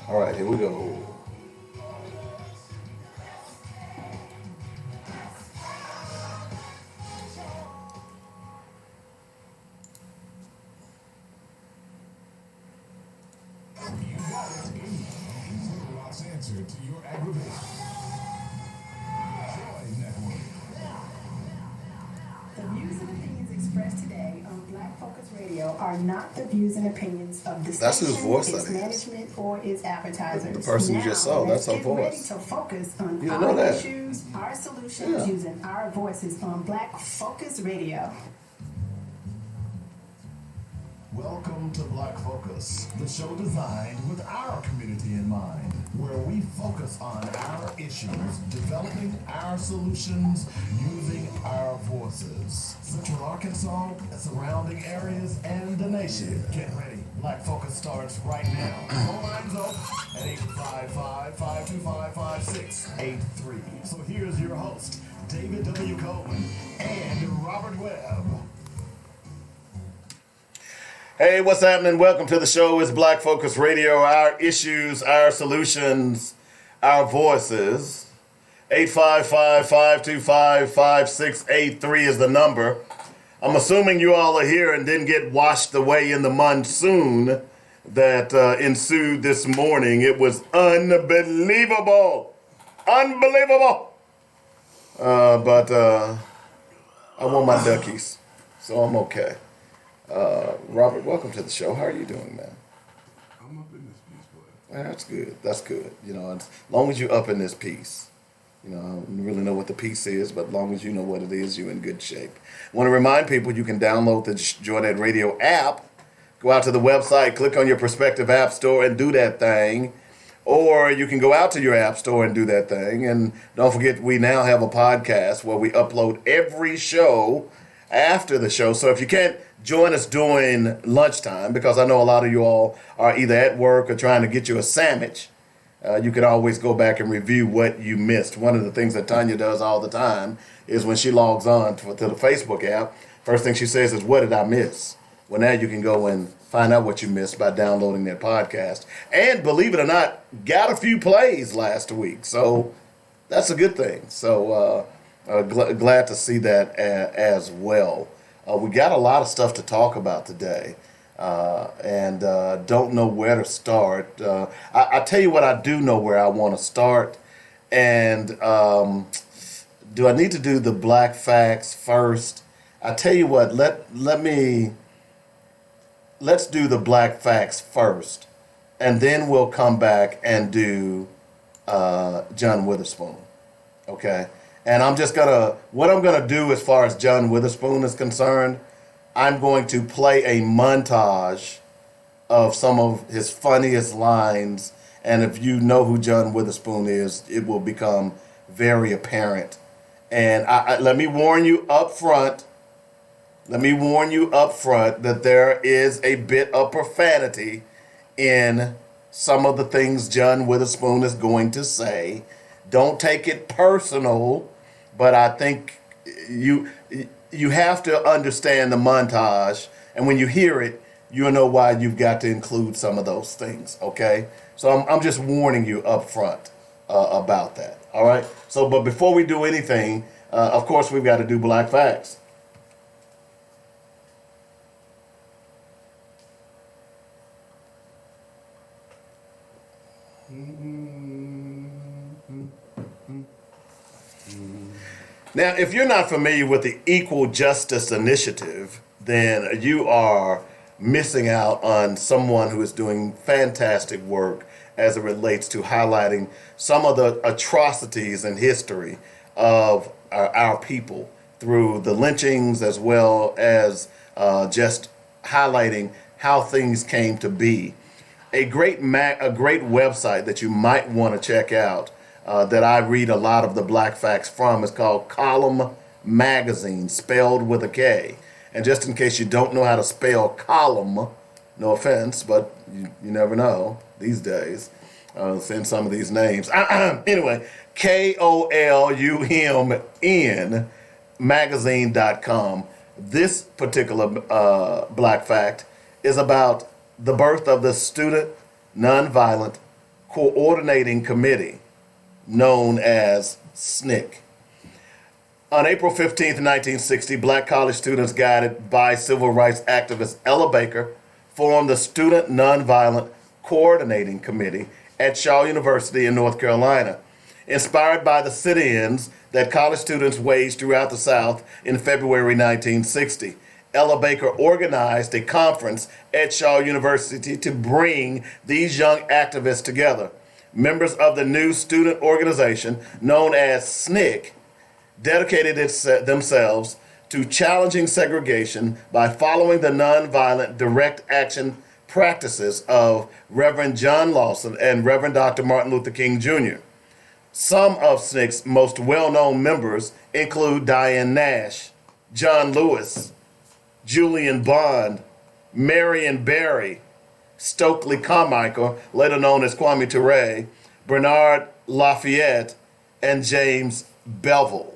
All right, here we go. You got it. Orthodox answer to your aggravation. Joy Network. The views and opinions expressed today on Black Focus Radio are not the views and opinions of the That's whose station, voice its that is. management, or its advertisers. The person you just saw, that's her let's get ready voice. to focus on You didn't know our that? issues, our solutions, Yeah. using our voices on Black Focus Radio. Welcome to Black Focus, the show designed with our community in mind, where we focus on our issues, developing our solutions, using our voices. Central Arkansas, surrounding areas, and the nation. Get ready. Black Focus starts right now. Phone lines open at 855-525-5683. So here's your host, David W. Coleman and Robert Webb. Hey, what's happening? Welcome to the show. It's Black Focus Radio. Our issues, our solutions, our voices. 855-525-5683 is the number. I'm assuming you all are here and didn't get washed away in the monsoon that ensued this morning. It was unbelievable. Unbelievable. But I want my duckies, so I'm okay. Robert, welcome to the show. How are you doing, man? I'm up in this piece, boy. That's good. That's good. You know, as long as you're up in this piece. You know, I don't really know what the piece is, but as long as you know what it is, you're in good shape. I want to remind people you can download the Jordan Radio app. Go out to the website, click on your prospective app store and do that thing. Or you can go out to your app store and do that thing. And don't forget, we now have a podcast where we upload every show after the show. So if you can't join us during lunchtime, because I know a lot of you all are either at work or trying to get you a sandwich, you can always go back and review what you missed. One of the things that Tanya does all the time is when she logs on to the Facebook app, first thing she says is, what did I miss? Well, now you can go and find out what you missed by downloading that podcast. And believe it or not, got a few plays last week. So that's a good thing. So glad to see that as well. We got a lot of stuff to talk about today. And don't know where to start. I tell you what, I do know where I want to start. And do I need to do the black facts first? I tell you what, let's do the black facts first, and then we'll come back and do John Witherspoon. Okay? And what I'm gonna do as far as John Witherspoon is concerned, I'm going to play a montage of some of his funniest lines. And if you know who John Witherspoon is, it will become very apparent. And let me warn you up front. That there is a bit of profanity in some of the things John Witherspoon is going to say. Don't take it personal, but I think you have to understand the montage, and when you hear it, you'll know why you've got to include some of those things, okay? So I'm just warning you up front about that, all right? So, but before we do anything, of course, we've got to do Black Facts. Now, if you're not familiar with the Equal Justice Initiative, then you are missing out on someone who is doing fantastic work as it relates to highlighting some of the atrocities in history of our people through the lynchings, as well as just highlighting how things came to be. A great website that you might want to check out, that I read a lot of the Black Facts from, is called Column Magazine, spelled with a K. And just in case you don't know how to spell column, no offense, but you never know these days. Send some of these names. Anyway, KOLUMN magazine.com. This particular Black Fact is about the birth of the student nonviolent Coordinating Committee, known as SNCC. On April 15th, 1960, black college students guided by civil rights activist Ella Baker formed the Student Nonviolent Coordinating Committee at Shaw University in North Carolina. Inspired by the sit-ins that college students waged throughout the South in February 1960, Ella Baker organized a conference at Shaw University to bring these young activists together. Members of the new student organization, known as SNCC, dedicated themselves to challenging segregation by following the nonviolent direct action practices of Reverend John Lawson and Reverend Dr. Martin Luther King Jr. Some of SNCC's most well-known members include Diane Nash, John Lewis, Julian Bond, Marion Barry, Stokely Carmichael, later known as Kwame Ture, Bernard Lafayette, and James Bevel.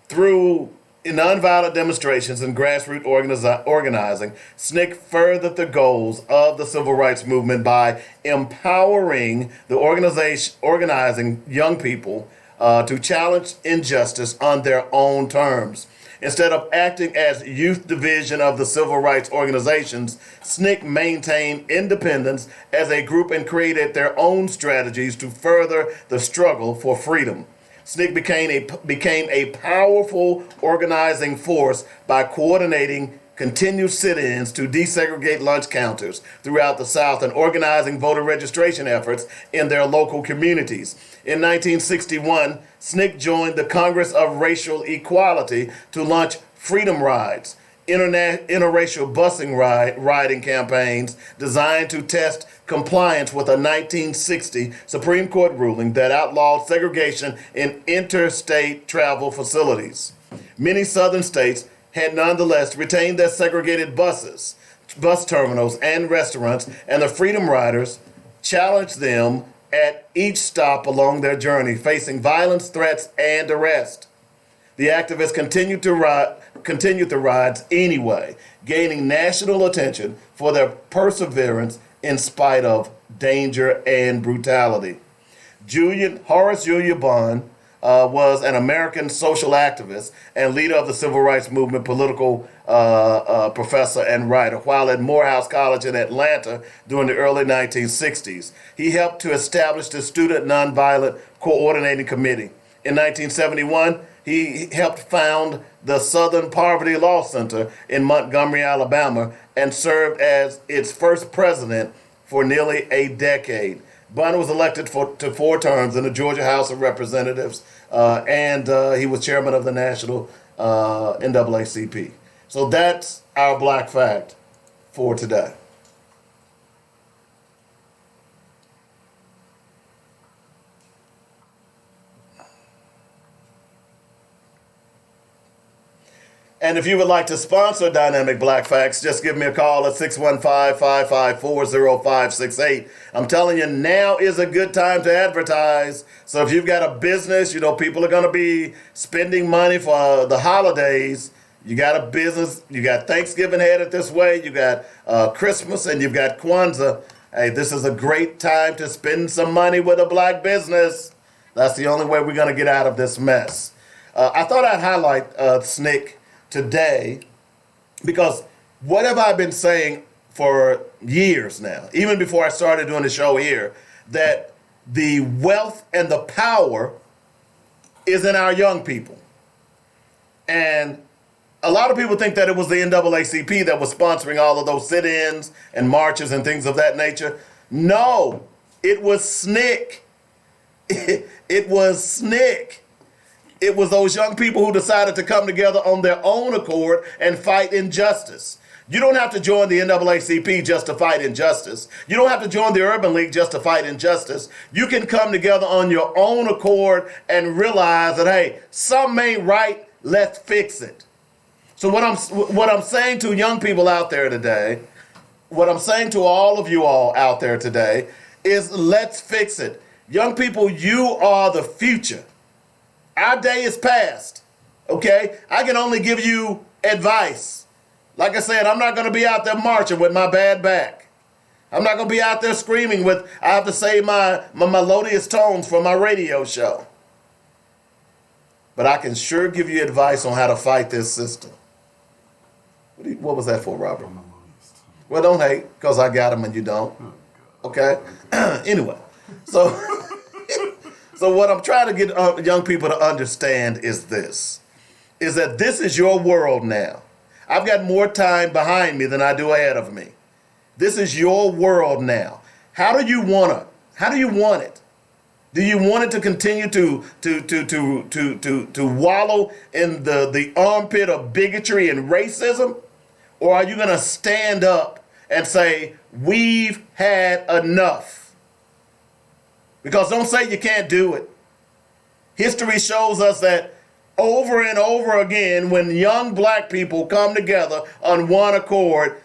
Through nonviolent demonstrations and grassroots organizing, SNCC furthered the goals of the civil rights movement by empowering the organizing young people to challenge injustice on their own terms. Instead of acting as youth division of the civil rights organizations, SNCC maintained independence as a group and created their own strategies to further the struggle for freedom. SNCC became a powerful organizing force by coordinating continued sit-ins to desegregate lunch counters throughout the South and organizing voter registration efforts in their local communities. In 1961, SNCC joined the Congress of Racial Equality to launch freedom rides, interracial busing riding campaigns designed to test compliance with a 1960 Supreme Court ruling that outlawed segregation in interstate travel facilities. Many southern states had nonetheless retained their segregated bus terminals, and restaurants, and the Freedom Riders challenged them at each stop along their journey, facing violence, threats, and arrest. The activists continued the rides anyway, gaining national attention for their perseverance in spite of danger and brutality. Horace Julian Bond was an American social activist and leader of the civil rights movement, political professor and writer. While at Morehouse College in Atlanta during the early 1960s, he helped to establish the Student Nonviolent Coordinating Committee. In 1971, he helped found the Southern Poverty Law Center in Montgomery, Alabama, and served as its first president for nearly a decade. Bond was elected to 4 terms in the Georgia House of Representatives, and he was chairman of the National NAACP. So that's our Black Fact for today. And if you would like to sponsor Dynamic Black Facts, just give me a call at 615-554-0568. I'm telling you, now is a good time to advertise. So if you've got a business, people are going to be spending money for the holidays. You got a business, you got Thanksgiving headed this way, you got Christmas, and you've got Kwanzaa. Hey, this is a great time to spend some money with a black business. That's the only way we're going to get out of this mess. I thought I'd highlight SNCC today, because what have I been saying for years now, even before I started doing the show here, that the wealth and the power is in our young people. And a lot of people think that it was the NAACP that was sponsoring all of those sit-ins and marches and things of that nature. No, it was SNCC. It was SNCC. It was those young people who decided to come together on their own accord and fight injustice. You don't have to join the NAACP just to fight injustice. You don't have to join the Urban League just to fight injustice. You can come together on your own accord and realize that, hey, something ain't right, let's fix it. So what I'm saying to young people out there today, what I'm saying to all of you all out there today is let's fix it. Young people, you are the future. Our day is past, okay? I can only give you advice. Like I said, I'm not going to be out there marching with my bad back. I'm not going to be out there screaming with, I have to say my melodious tones for my radio show. But I can sure give you advice on how to fight this system. What was that for, Robert? Well, don't hate, because I got them and you don't. Okay? Anyway, so so what I'm trying to get young people to understand is this, is that this is your world now. I've got more time behind me than I do ahead of me. This is your world now. How do you want it? How do you want it? Do you want it to continue to wallow in the armpit of bigotry and racism? Or are you going to stand up and say, we've had enough? Because don't say you can't do it. History shows us that over and over again, when young black people come together on one accord,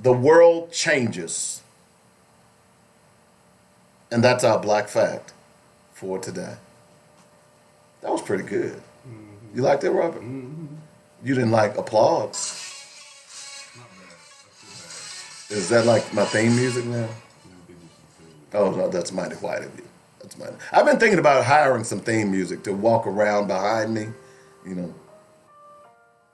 the world changes. And that's our black fact for today. That was pretty good. Mm-hmm. You liked it, Robert? Mm-hmm. You didn't like applause. Not bad. Is that like my theme music now? Oh, no, that's mighty white of you. That's mighty. I've been thinking about hiring some theme music to walk around behind me, you know.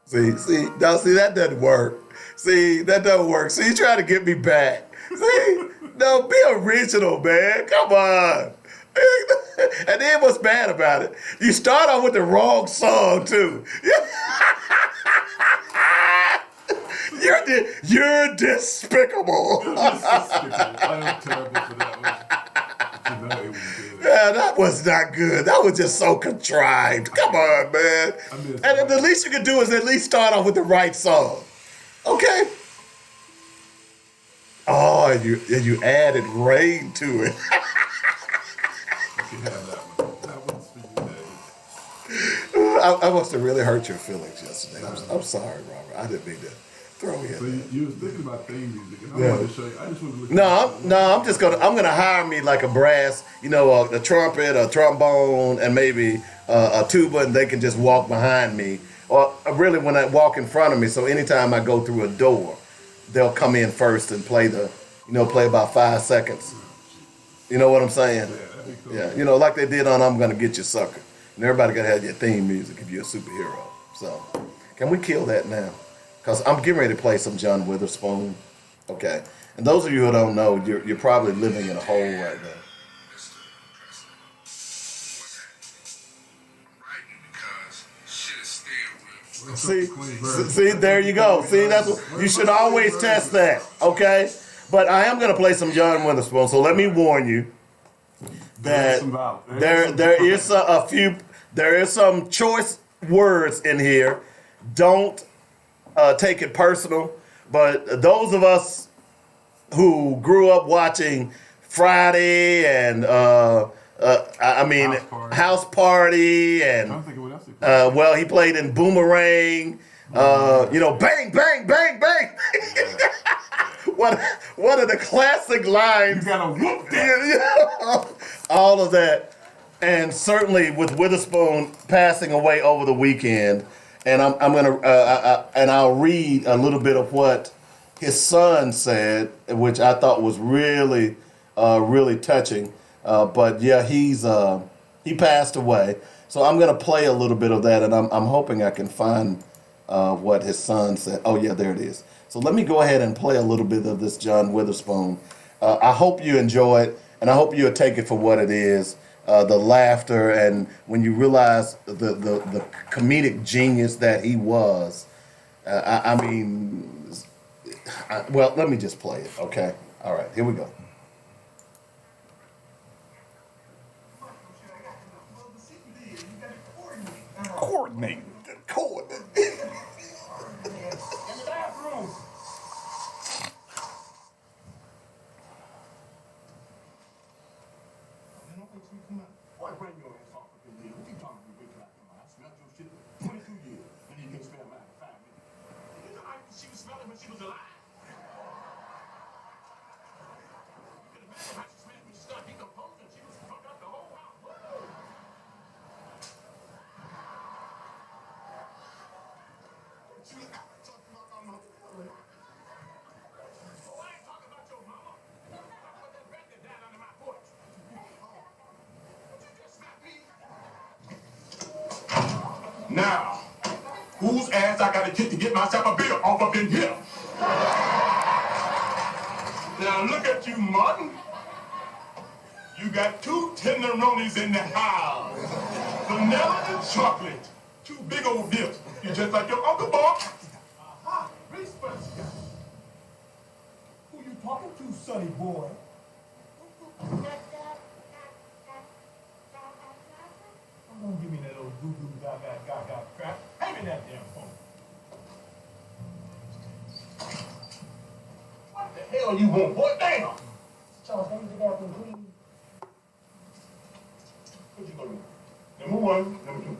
See, that doesn't work. See, that doesn't work. See, you trying to get me back. See, no, be original, man. Come on. And then what's bad about it? You start off with the wrong song, too. You're despicable. I am terrible for that one. It was good. Yeah, that was not good. That was just so contrived. Come on, man. And the least you can do is at least start off with the right song. Okay? Oh, and you added rain to it. You can have that one. That one's for you, Dave. I must have really hurt your feelings yesterday. I'm sorry, Robert. I didn't mean to throw you. So you was thinking about theme music, and I wanted to show you. I just wanted to look. I'm gonna hire me like a brass, a trumpet, a trombone, and maybe a tuba, and they can just walk behind me, or really when I walk in front of me. So anytime I go through a door, they'll come in first and play play about 5 seconds. You know what I'm saying? Yeah, that'd be cool. Yeah, like they did on "I'm Gonna Get You, Sucker." And everybody gotta have your theme music if you're a superhero. So, can we kill that now? Because I'm getting ready to play some John Witherspoon. Okay. And those of you who don't know, you're probably living in a hole right now. See, there you go. See, that's what, you should always test that, okay? But I am going to play some John Witherspoon, so let me warn you that there is some choice words in here. Don't take it personal, but those of us who grew up watching Friday and House Party and well, he played in Boomerang, bang bang bang bang. One of the classic lines. You gotta whoop that. All of that, and certainly with Witherspoon passing away over the weekend. And I'm gonna and I'll read a little bit of what his son said, which I thought was really, really touching. But yeah, he passed away. So I'm gonna play a little bit of that, and I'm hoping I can find what his son said. Oh yeah, there it is. So let me go ahead and play a little bit of this John Witherspoon. I hope you enjoy it, and I hope you'll take it for what it is. The laughter, and when you realize the comedic genius that he was, well, let me just play it, okay? All right, here we go. Coordinate. Boy, bring your ass off of here. What you talking to me like that? I smelled your shit 22 years, and you can smell mine in 5 minutes. You know, she was smelling when she was alive. You can imagine how she smelled when she started decomposing. She was fucked up the whole house. Woo! She was talking about my mother. Oh, I ain't talking about your mama. Now, whose ass I gotta kick to get myself a beer off up in here? Now look at you, Martin. You got two tenderonis in the house. Vanilla and chocolate. Two big old dips. You just like your Uncle Bob. Aha, respect. Who you talking to, sonny boy? Don't give me that old goo-goo gaga crap. Hand me that damn phone. What the hell you want, boy? Damn! Charles, can you get that one, please? What you gonna do? Number one, number two.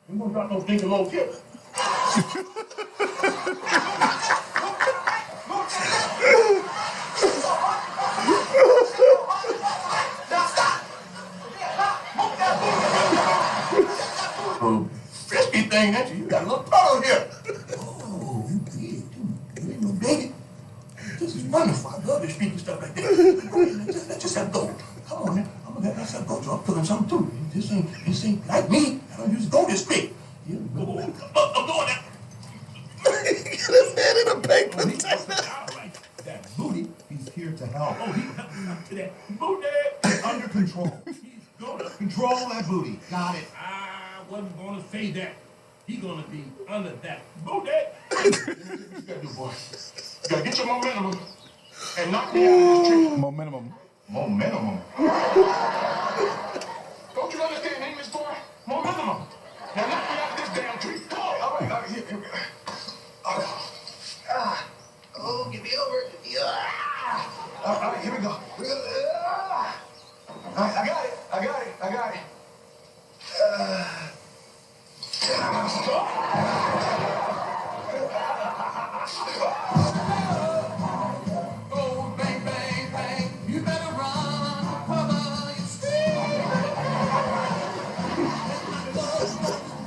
You gonna drop no stinking low tip. Frisky thing, ain't you? You got a little puddle here. Oh, you big, too. You ain't no baby. This is wonderful. I love this speaking stuff like that. Let's just have go. Come on, man. I'm gonna let myself go. So I'm putting something too. This ain't like me. I don't usually go this quick. Here we go. I'm doing that. Get his head in a baked potato. That booty, he's here to help. Oh, he to that booty. Under control. He's gonna. Control that booty. Got it. I wasn't gonna say that. He's gonna be under that booty. What you gotta do, boy? You gotta get your momentum and knock me out of this tree. Momentum. Momentum. Don't you understand English, boy? Momentum. Now knock me out of this damn tree. Come on. All right, here we go. Oh, get me over. All right, here we go. I got it. Oh, bang, bang, bang. You better run, cover your street.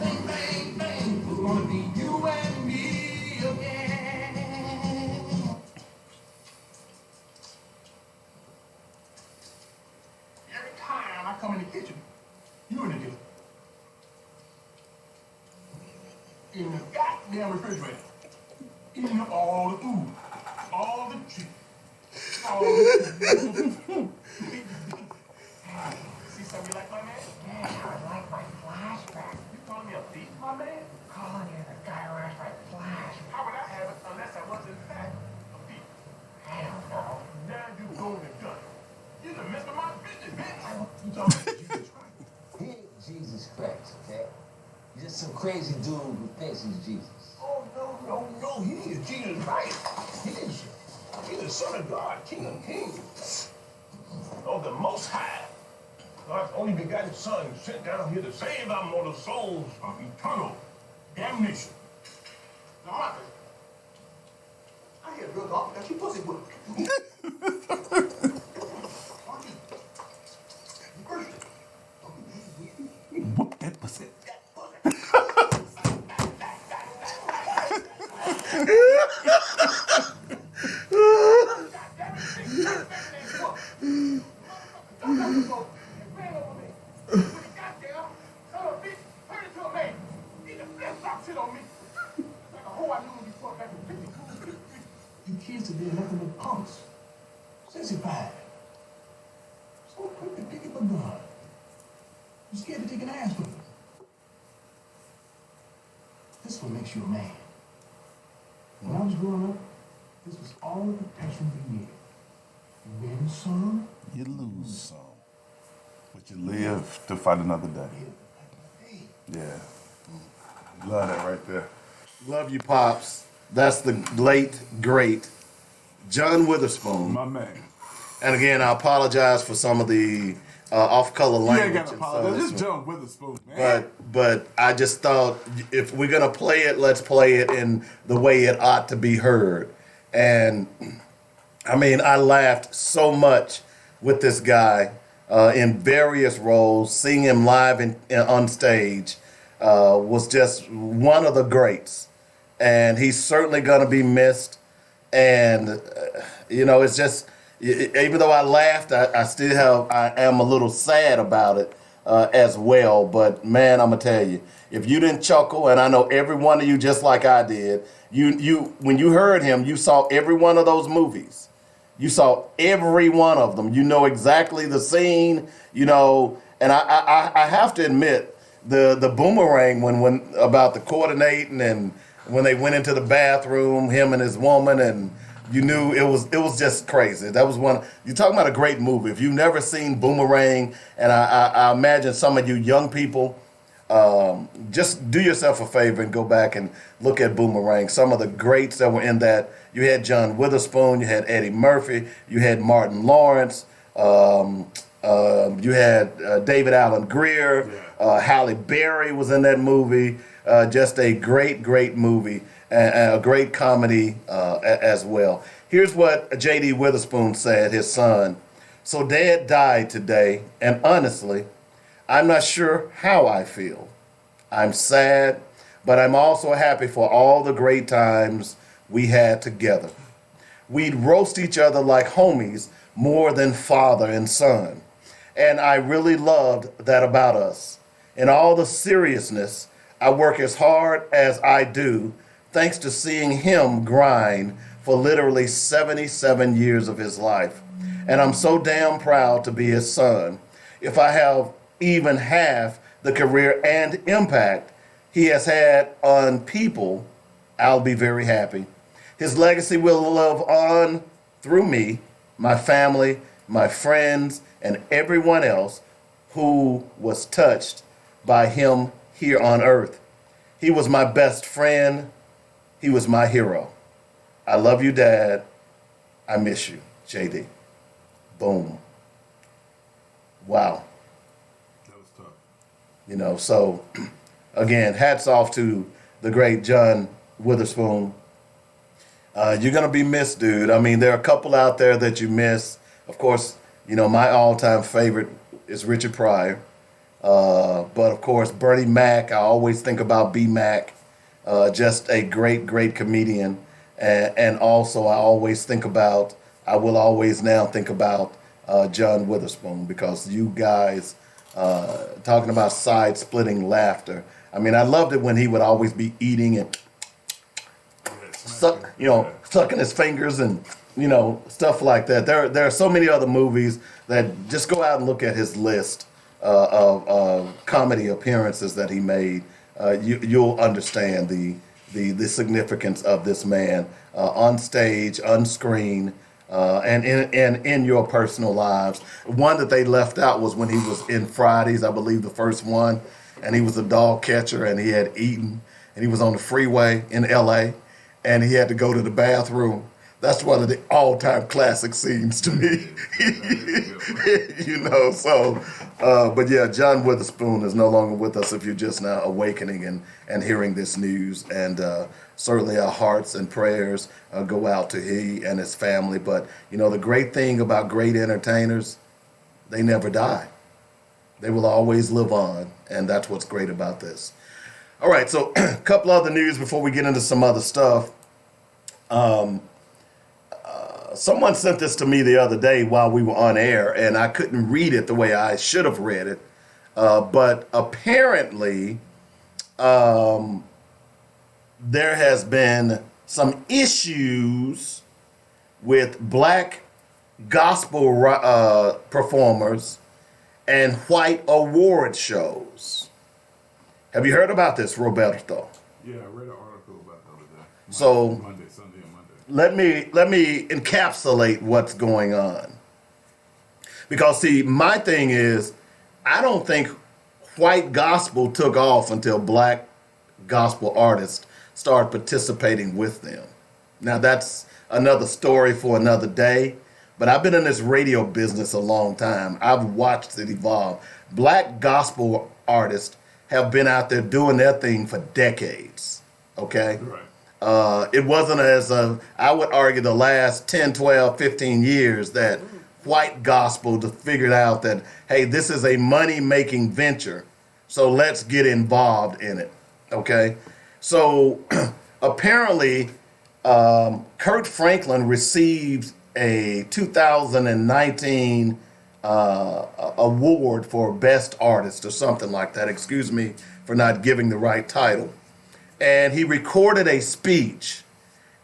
Bang, bang, bang. It's gonna be you and me again. Every time I come in the kitchen, you in the kitchen. In the goddamn refrigerator. Eating up all the food. All the chicken. All the food. See something you like, my man? Yeah, I like my flashback. You calling me a thief, my man? Calling you the guy who has my flash. How would I have it unless I was in fact a thief? I don't know. Now you going and done. You done messed with my business, bitch. You talking about Jesus Christ? He ain't Jesus Christ, okay? He's just some crazy dude who thinks he's Jesus. Oh, no. He is Jesus Christ. He's the Son of God, King of Kings. Oh, the Most High. God's only begotten Son sent down here to save our mortal souls from eternal damnation. Now, Martha, I hear real dog that you pussy whipped. You thirsty? Whoop that pussy. You kids today are nothing but punks. Sensified. So quick to pick up a gun. You scared to take an ass with it. This is what makes you a man. When I was growing up, this was all the protection we needed. You win some, You lose some, but you live to fight another day. hey, Yeah. Love that right there. Love you, Pops. That's the late, great John Witherspoon. My man. And again, I apologize for some of the off-color You language. ain't got to and apologize. some- Just John Witherspoon, man. But I just thought if we're gonna play it, let's play it in the way it ought to be heard. And I mean, I laughed so much with this guy in various roles. Seeing him live on stage was just one of the greats, and he's certainly gonna be missed. And it's just even though I laughed, I am a little sad about it as well. But man, I'm gonna tell you, if you didn't chuckle, and I know every one of you, just like I did, you when you heard him, you saw every one of those movies. You saw every one of them. You know exactly the scene. You know, and I have to admit, the boomerang when about the coordinating and when they went into the bathroom, him and his woman, and you knew it was just crazy. That was one. You're talking about a great movie. If you've never seen Boomerang, and I imagine some of you young people, just do yourself a favor and go back and look at Boomerang. Some of the greats that were in that. You had John Witherspoon, you had Eddie Murphy, you had Martin Lawrence, you had David Allen Greer, Halle Berry was in that movie. Just a great, great movie and a great comedy as well. Here's what J.D. Witherspoon said, his son. So Dad died today, and honestly, I'm not sure how I feel. I'm sad, but I'm also happy for all the great times we had together. We'd roast each other like homies more than father and son. And I really loved that about us. In all the seriousness, I work as hard as I do thanks to seeing him grind for literally 77 years of his life. And I'm so damn proud to be his son. If I have even half the career and impact he has had on people, I'll be very happy. His legacy will live on through me, my family, my friends, and everyone else who was touched by him here on earth. He was my best friend. He was my hero. I love you, Dad. I miss you, JD. Boom. Wow. That was tough. You know, so again, hats off to the great John Witherspoon. You're going to be missed, dude. I mean, there are a couple out there that you miss. Of course, you know, my all-time favorite is Richard Pryor. But, of course, Bernie Mac, I always think about B. Mac. Just a great, great comedian. And also I will always now think about John Witherspoon, because you guys, talking about side-splitting laughter. I mean, I loved it when he would always be eating and sucking his fingers and, stuff like that. There are so many other movies that just go out and look at his list of comedy appearances that he made. You'll understand the significance of this man on stage, on screen, and in your personal lives. One that they left out was when he was in Fridays, I believe the first one, and he was a dog catcher, and he had eaten, and he was on the freeway in L.A., and he had to go to the bathroom. That's one of the all-time classic scenes to me. But yeah, John Witherspoon is no longer with us if you're just now awakening and hearing this news. And certainly our hearts and prayers go out to he and his family. But, the great thing about great entertainers, they never die. They will always live on, and that's what's great about this. All right, so a couple other news before we get into some other stuff. Someone sent this to me the other day while we were on air, and I couldn't read it the way I should have read it. But apparently, there has been some issues with black gospel performers and white award shows. Have you heard about this, Roberto? Yeah, I read an article about the other day. So Sunday and Monday. let me encapsulate what's going on. Because see, my thing is, I don't think white gospel took off until black gospel artists started participating with them. Now that's another story for another day, but I've been in this radio business a long time. I've watched it evolve. Black gospel artists have been out there doing their thing for decades, okay? Right. It wasn't I would argue the last 10, 12, 15 years that white gospel just figured out that, hey, this is a money-making venture, so let's get involved in it, okay? So apparently, Kirk Franklin received a 2019 award for best artist or something like that. Excuse me for not giving the right title. And he recorded a speech,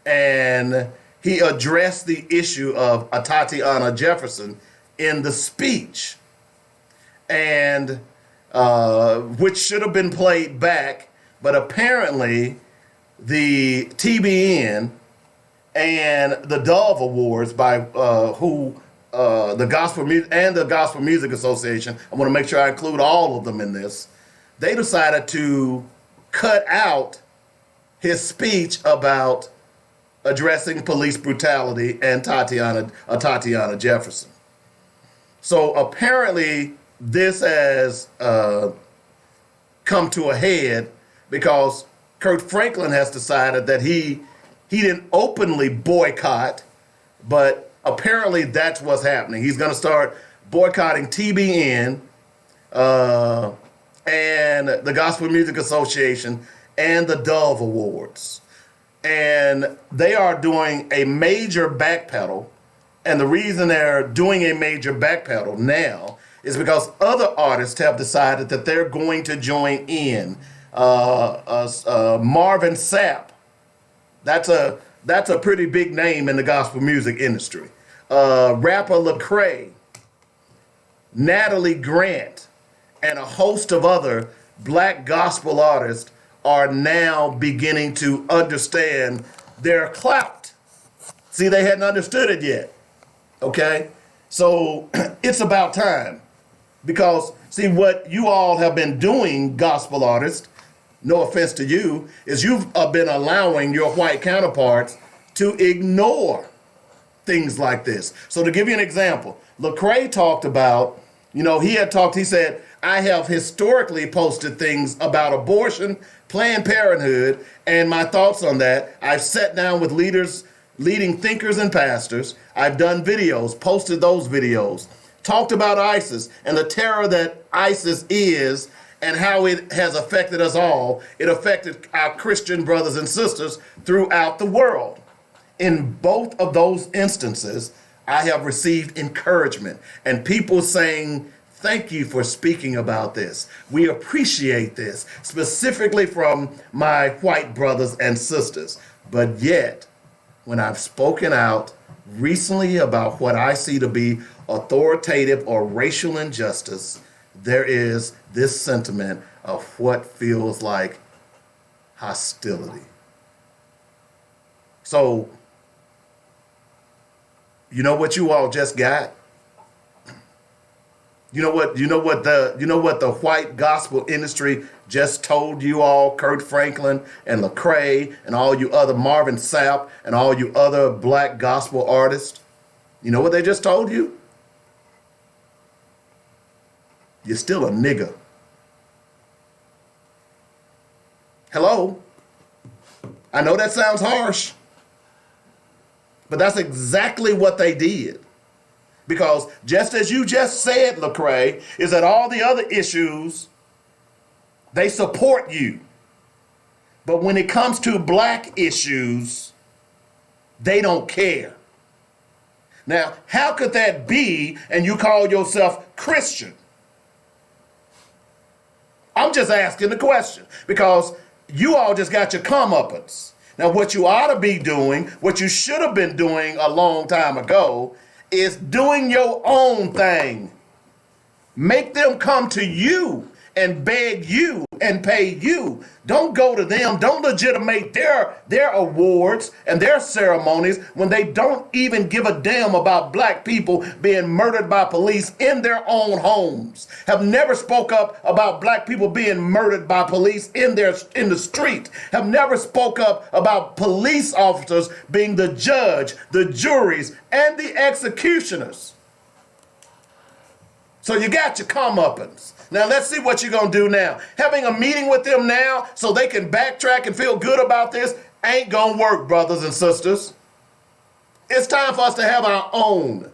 and he addressed the issue of Tatiana Jefferson in the speech, and which should have been played back, but apparently the TBN and the Dove Awards by the Gospel Music and the Gospel Music Association, I want to make sure I include all of them in this, they decided to cut out his speech about addressing police brutality and Tatiana Jefferson. So apparently this has come to a head because Kirk Franklin has decided that he didn't openly boycott, but apparently that's what's happening. He's going to start boycotting TBN and the Gospel Music Association and the Dove Awards. And they are doing a major backpedal. And the reason they're doing a major backpedal now is because other artists have decided that they're going to join in. Marvin Sapp, that's a pretty big name in the gospel music industry. Rapper Lecrae, Natalie Grant, and a host of other black gospel artists are now beginning to understand their clout. See, they hadn't understood it yet. Okay? So it's about time. Because, see, what you all have been doing, gospel artists, no offense to you, is you've been allowing your white counterparts to ignore things like this. So to give you an example, Lecrae talked about, he said, I have historically posted things about abortion, Planned Parenthood, and my thoughts on that. I've sat down with leaders, leading thinkers and pastors. I've done videos, posted those videos, talked about ISIS and the terror that ISIS is and how it has affected us all. It affected our Christian brothers and sisters throughout the world. In both of those instances, I have received encouragement and people saying, thank you for speaking about this. We appreciate this, specifically from my white brothers and sisters. But yet, when I've spoken out recently about what I see to be authoritative or racial injustice, there is this sentiment of what feels like hostility. So, you know what you all just got? You know what the white gospel industry just told you all, Kirk Franklin and Lecrae and all you other Marvin Sapp and all you other black gospel artists? You know what they just told you? You're still a nigger. Hello? I know that sounds harsh, but that's exactly what they did. Because just as you just said, Lecrae, is that all the other issues, they support you. But when it comes to black issues, they don't care. Now, how could that be and you call yourself Christian? I'm just asking the question because you all just got your comeuppance. Now, what you ought to be doing, what you should have been doing a long time ago, is doing your own thing. Make them come to you and beg you and pay you. Don't go to them. Don't legitimate their awards and their ceremonies when they don't even give a damn about black people being murdered by police in their own homes. Have never spoke up about black people being murdered by police in the street. Have never spoke up about police officers being the judge, the juries, and the executioners. So you got your comeuppance. Now let's see what you're going to do now. Having a meeting with them now so they can backtrack and feel good about this ain't going to work, brothers and sisters. It's time for us to have our own.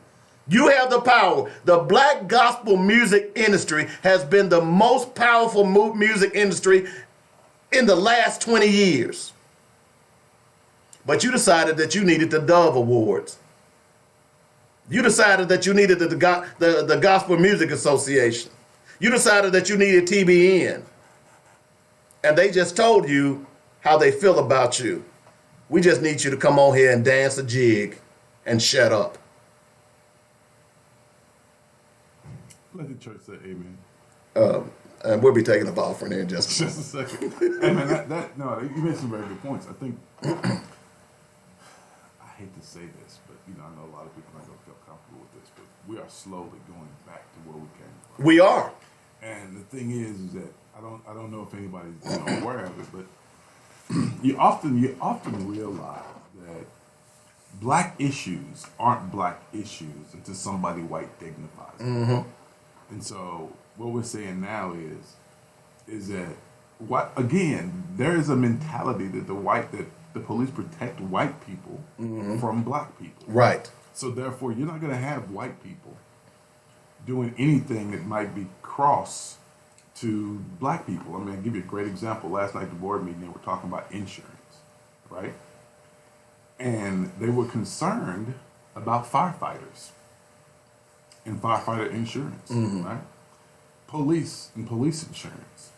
You have the power. The black gospel music industry has been the most powerful music industry in the last 20 years. But you decided that you needed the Dove Awards. You decided that you needed the Gospel Music Association. You decided that you needed TBN. And they just told you how they feel about you. We just need you to come on here and dance a jig and shut up. Let the church say amen. And we'll be taking the offering in just a Just a second. Hey man, no, you made some very good points. I think I hate to say this, but you know, I know a lot of people aren't gonna feel comfortable with this, but we are slowly going back to where we came from. We are. And the thing is that I don't know if anybody's aware of it, but you often realize that black issues aren't black issues until somebody white dignifies them. And so what we're saying now is that there is a mentality that the police protect white people from black people. Right. So therefore, you're not going to have white people doing anything that might be cross to black people. I mean, I'll give you a great example. Last night at the board meeting, they were talking about insurance, right? And they were concerned about firefighters and firefighter insurance, right? Police and police insurance.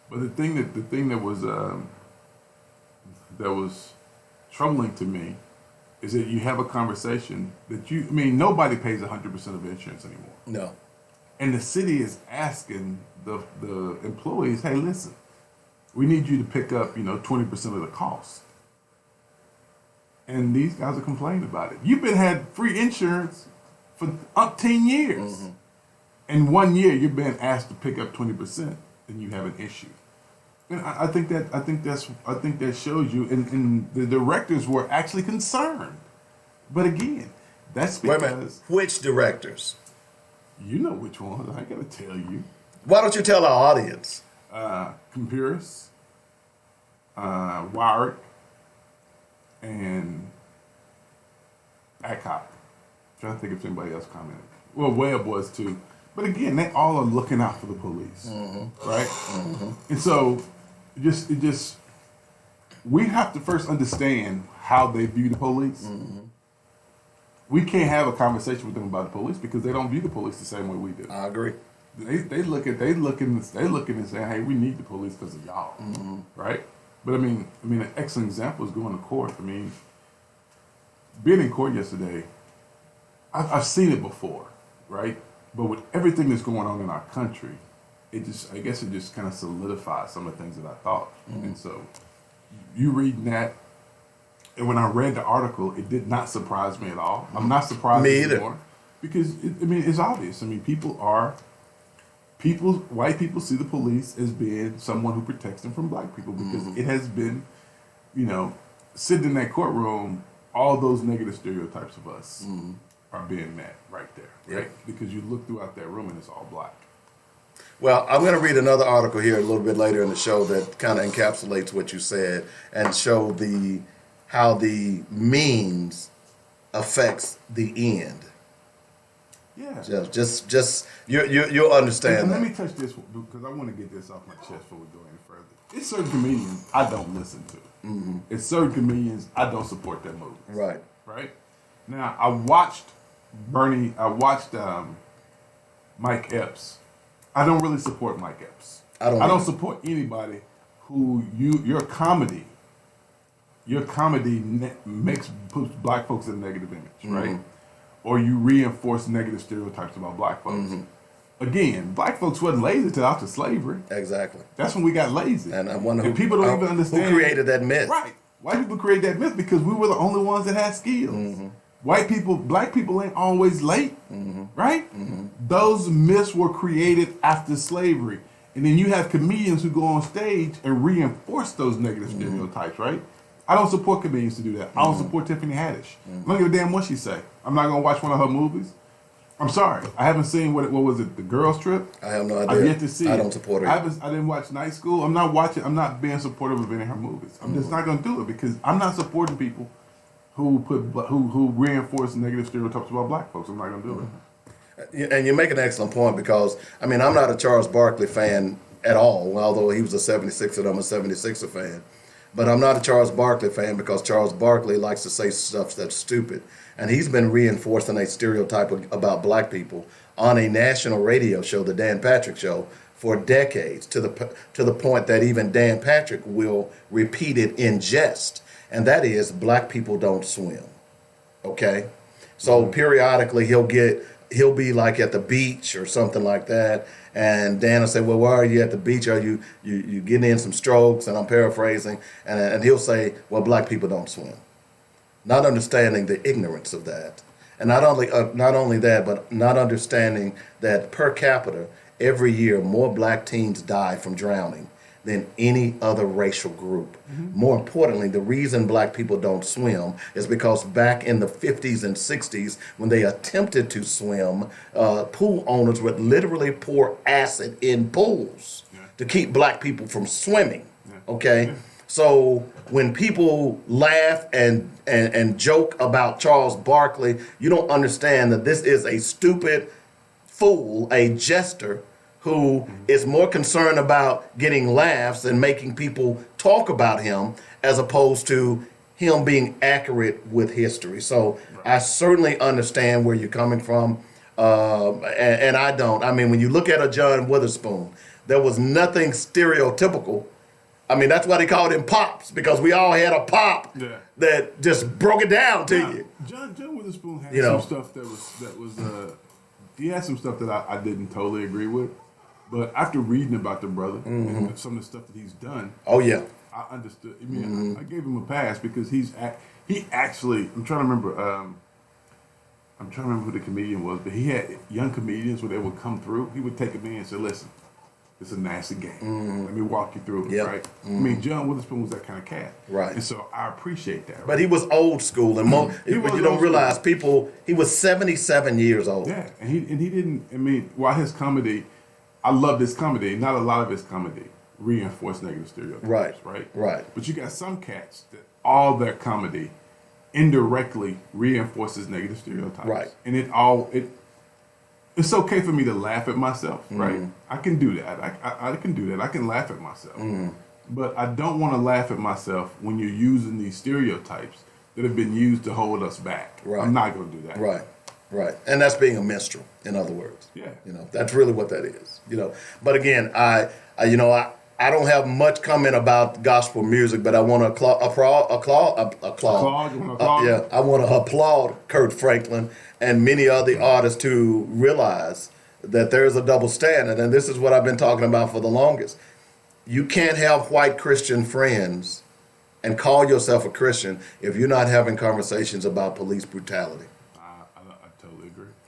But the thing that was troubling to me is that you have a conversation that nobody pays 100% of insurance anymore. No. And the city is asking the employees, hey, listen, we need you to pick up, 20% of the cost. And these guys are complaining about it. You've had free insurance for up 10 years. In 1 year, you're being asked to pick up 20%, and you have an issue. And I think that shows you, and the directors were actually concerned. But again, that's because Wait a minute. Which directors? you know which ones. I gotta tell you. Why don't you tell our audience? Compurus, Wired, and Adcock. Trying to think if anybody else commented. Well, Webb was too. But again, they all are looking out for the police, right? And so, we have to first understand how they view the police. We can't have a conversation with them about the police because they don't view the police the same way we do. I agree. They looking and saying, hey, we need the police because of y'all, right? But I mean, an excellent example is going to court. I mean, being in court yesterday, I've seen it before, right? But with everything that's going on in our country, I guess it just kind of solidifies some of the things that I thought. And so, you reading that, and when I read the article, it did not surprise me at all. I'm not surprised Me either. anymore because it's obvious. I mean, white people see the police as being someone who protects them from black people because it has been, sitting in that courtroom, all those negative stereotypes of us are being met right there, right? Because you look throughout that room and it's all black. Well, I'm going to read another article here a little bit later in the show that kind of encapsulates what you said and show how the means affects the end. Yeah. Just you'll understand. And let that. me touch this because I want to get this off my chest before we go any further. It's certain comedians I don't listen to. It's certain comedians I don't support their movies. Right. Right. Now I watched Mike Epps. I don't really support Mike Epps. I don't support anybody who your comedy puts black folks in a negative image, right? Or you reinforce negative stereotypes about black folks. Again, black folks wasn't lazy until after slavery. Exactly. That's when we got lazy. And I wonder and people don't even understand who created that myth. Right. White people created that myth because we were the only ones that had skills. Black people ain't always late, right? Those myths were created after slavery. And then you have comedians who go on stage and reinforce those negative stereotypes, right? I don't support comedians to do that. I don't support Tiffany Haddish. I don't give a damn what she say. I'm not going to watch one of her movies. I'm sorry. I haven't seen, what was it, The Girls Trip? I have no idea. I've yet to see it. I don't support her. I didn't watch Night School. I'm not being supportive of any of her movies. I'm just not going to do it because I'm not supporting people who reinforce negative stereotypes about black folks. I'm not going to do it. And you make an excellent point because, I'm not a Charles Barkley fan at all, although he was a 76er and I'm a 76er fan. But I'm not a Charles Barkley fan because Charles Barkley likes to say stuff that's stupid. And he's been reinforcing a stereotype about black people on a national radio show, the Dan Patrick Show, for decades, to the point that even Dan Patrick will repeat it in jest. And that is, black people don't swim. Okay? So periodically he'll be like at the beach or something like that, and Dan will say, well, why are you at the beach? Are you getting in some strokes? And I'm paraphrasing, and he'll say, well, black people don't swim. Not understanding the ignorance of that. And not only that, but not understanding that per capita, every year, more black teens die from drowning than any other racial group. More importantly, the reason black people don't swim is because back in the 50s and 60s, when they attempted to swim, pool owners would literally pour acid in pools to keep black people from swimming. Okay? So when people laugh and joke about Charles Barkley, you don't understand that this is a stupid fool, a jester, who is more concerned about getting laughs and making people talk about him as opposed to him being accurate with history. So I certainly understand where you're coming from, and I don't. I mean, when you look at a John Witherspoon, there was nothing stereotypical. I mean, that's why they called him Pops, because we all had a pop that just broke it down to you. John Witherspoon had some stuff that was he had some stuff that I didn't totally agree with. But after reading about the brother and some of the stuff that he's done, I understood. I mean, I gave him a pass because he actually. I'm trying to remember. Who the comedian was, but he had young comedians when they would come through. He would take them in and say, "Listen, it's a nasty game. Let me walk you through it." Right? I mean, John Witherspoon was that kind of cat, right? And so I appreciate that. But he was old school, and you don't realize people. He was 77 years old. Yeah, and he didn't. I mean, while his comedy. I love this comedy. Not a lot of his comedy reinforce negative stereotypes, right? But you got some cats that all their comedy indirectly reinforces negative stereotypes, right? And it's okay for me to laugh at myself, right? I can do that. I can do that. I can laugh at myself, but I don't want to laugh at myself when you're using these stereotypes that have been used to hold us back. Right. I'm not going to do that. Right. And that's being a minstrel, in other words. Yeah. That's really what that is. But again, I don't have much comment about gospel music, but I want to I want to applaud Kirk Franklin and many other artists to realize that there's a double standard, and this is what I've been talking about for the longest. You can't have white Christian friends and call yourself a Christian if you're not having conversations about police brutality.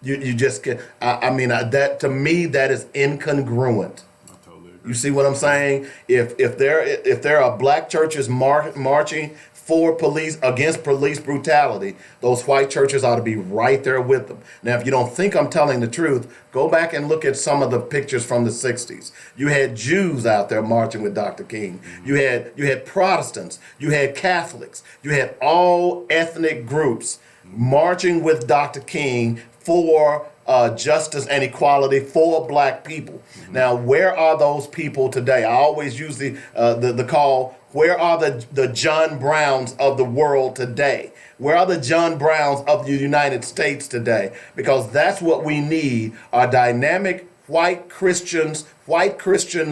You just can't. That to me, that is incongruent. I totally agree. You see what I'm saying? If there are black churches marching against police brutality, those white churches ought to be right there with them. Now, if you don't think I'm telling the truth, go back and look at some of the pictures from the 60s. You had Jews out there marching with Dr. King. You had Protestants. You had Catholics. You had all ethnic groups marching with Dr. King for justice and equality for black people. Now, where are those people today? I always use the call, where are the John Browns of the world today? Where are the John Browns of the United States today? Because that's what we need, are dynamic white Christian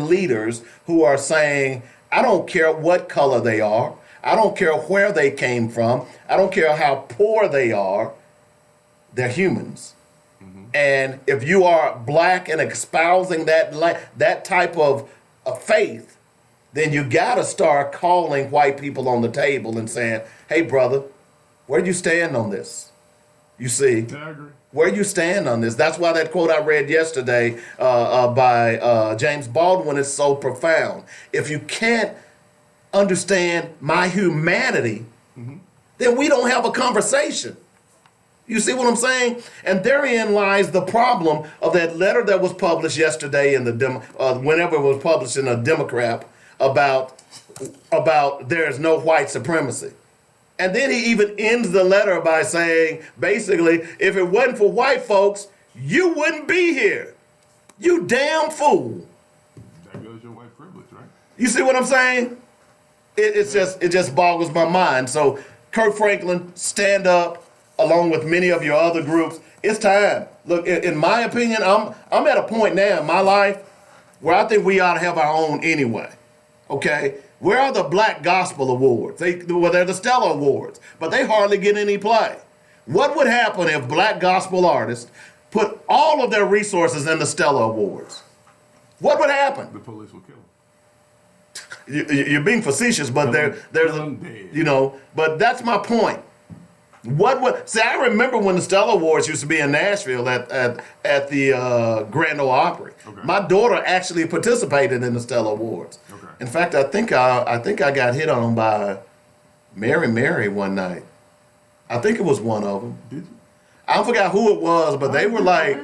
leaders who are saying, I don't care what color they are. I don't care where they came from. I don't care how poor they are. They're humans. And if you are black and espousing that type of faith, then you got to start calling white people on the table and saying, hey, brother, where do you stand on this? You see? I agree. Where you stand on this. That's why that quote I read yesterday by James Baldwin is so profound. If you can't understand my humanity, then we don't have a conversation. You see what I'm saying? And therein lies the problem of that letter that was published yesterday in whenever it was published in a Democrat about there's no white supremacy. And then he even ends the letter by saying, basically, if it wasn't for white folks, you wouldn't be here. You damn fool. That goes your white privilege, right? You see what I'm saying? it just boggles my mind. So Kirk Franklin, stand up, along with many of your other groups. It's time. Look, in my opinion, I'm at a point now in my life where I think we ought to have our own anyway. Okay? Where are the Black Gospel Awards? They're the Stellar Awards, but they hardly get any play. What would happen if Black gospel artists put all of their resources in the Stellar Awards? What would happen? The police will kill them. You're being facetious, but but that's my point. I remember when the Stellar Awards used to be in Nashville at the Grand Ole Opry. Okay. My daughter actually participated in the Stellar Awards. Okay. In fact, I think I got hit on by Mary one night. I think it was one of them. Did you? I forgot who it was, but they were like,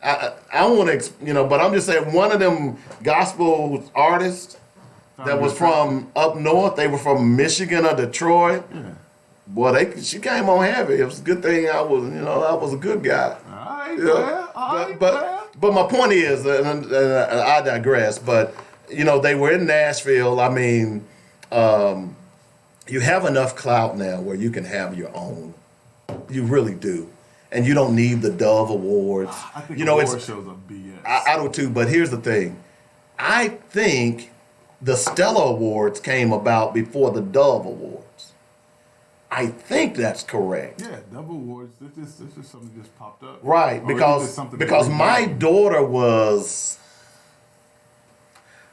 I don't want to, but I'm just saying one of them gospel artists that was from up north. They were from Michigan or Detroit. Yeah. Boy, she came on heavy. It was a good thing I was a good guy. But my point is, and I digress, but, they were in Nashville. I mean, you have enough clout now where you can have your own. You really do. And you don't need the Dove Awards. I think award shows are BS. I do too, but here's the thing. I think the Stellar Awards came about before the Dove Awards. I think that's correct. Yeah, Dove Awards. This is something that just popped up. Right, because my daughter was,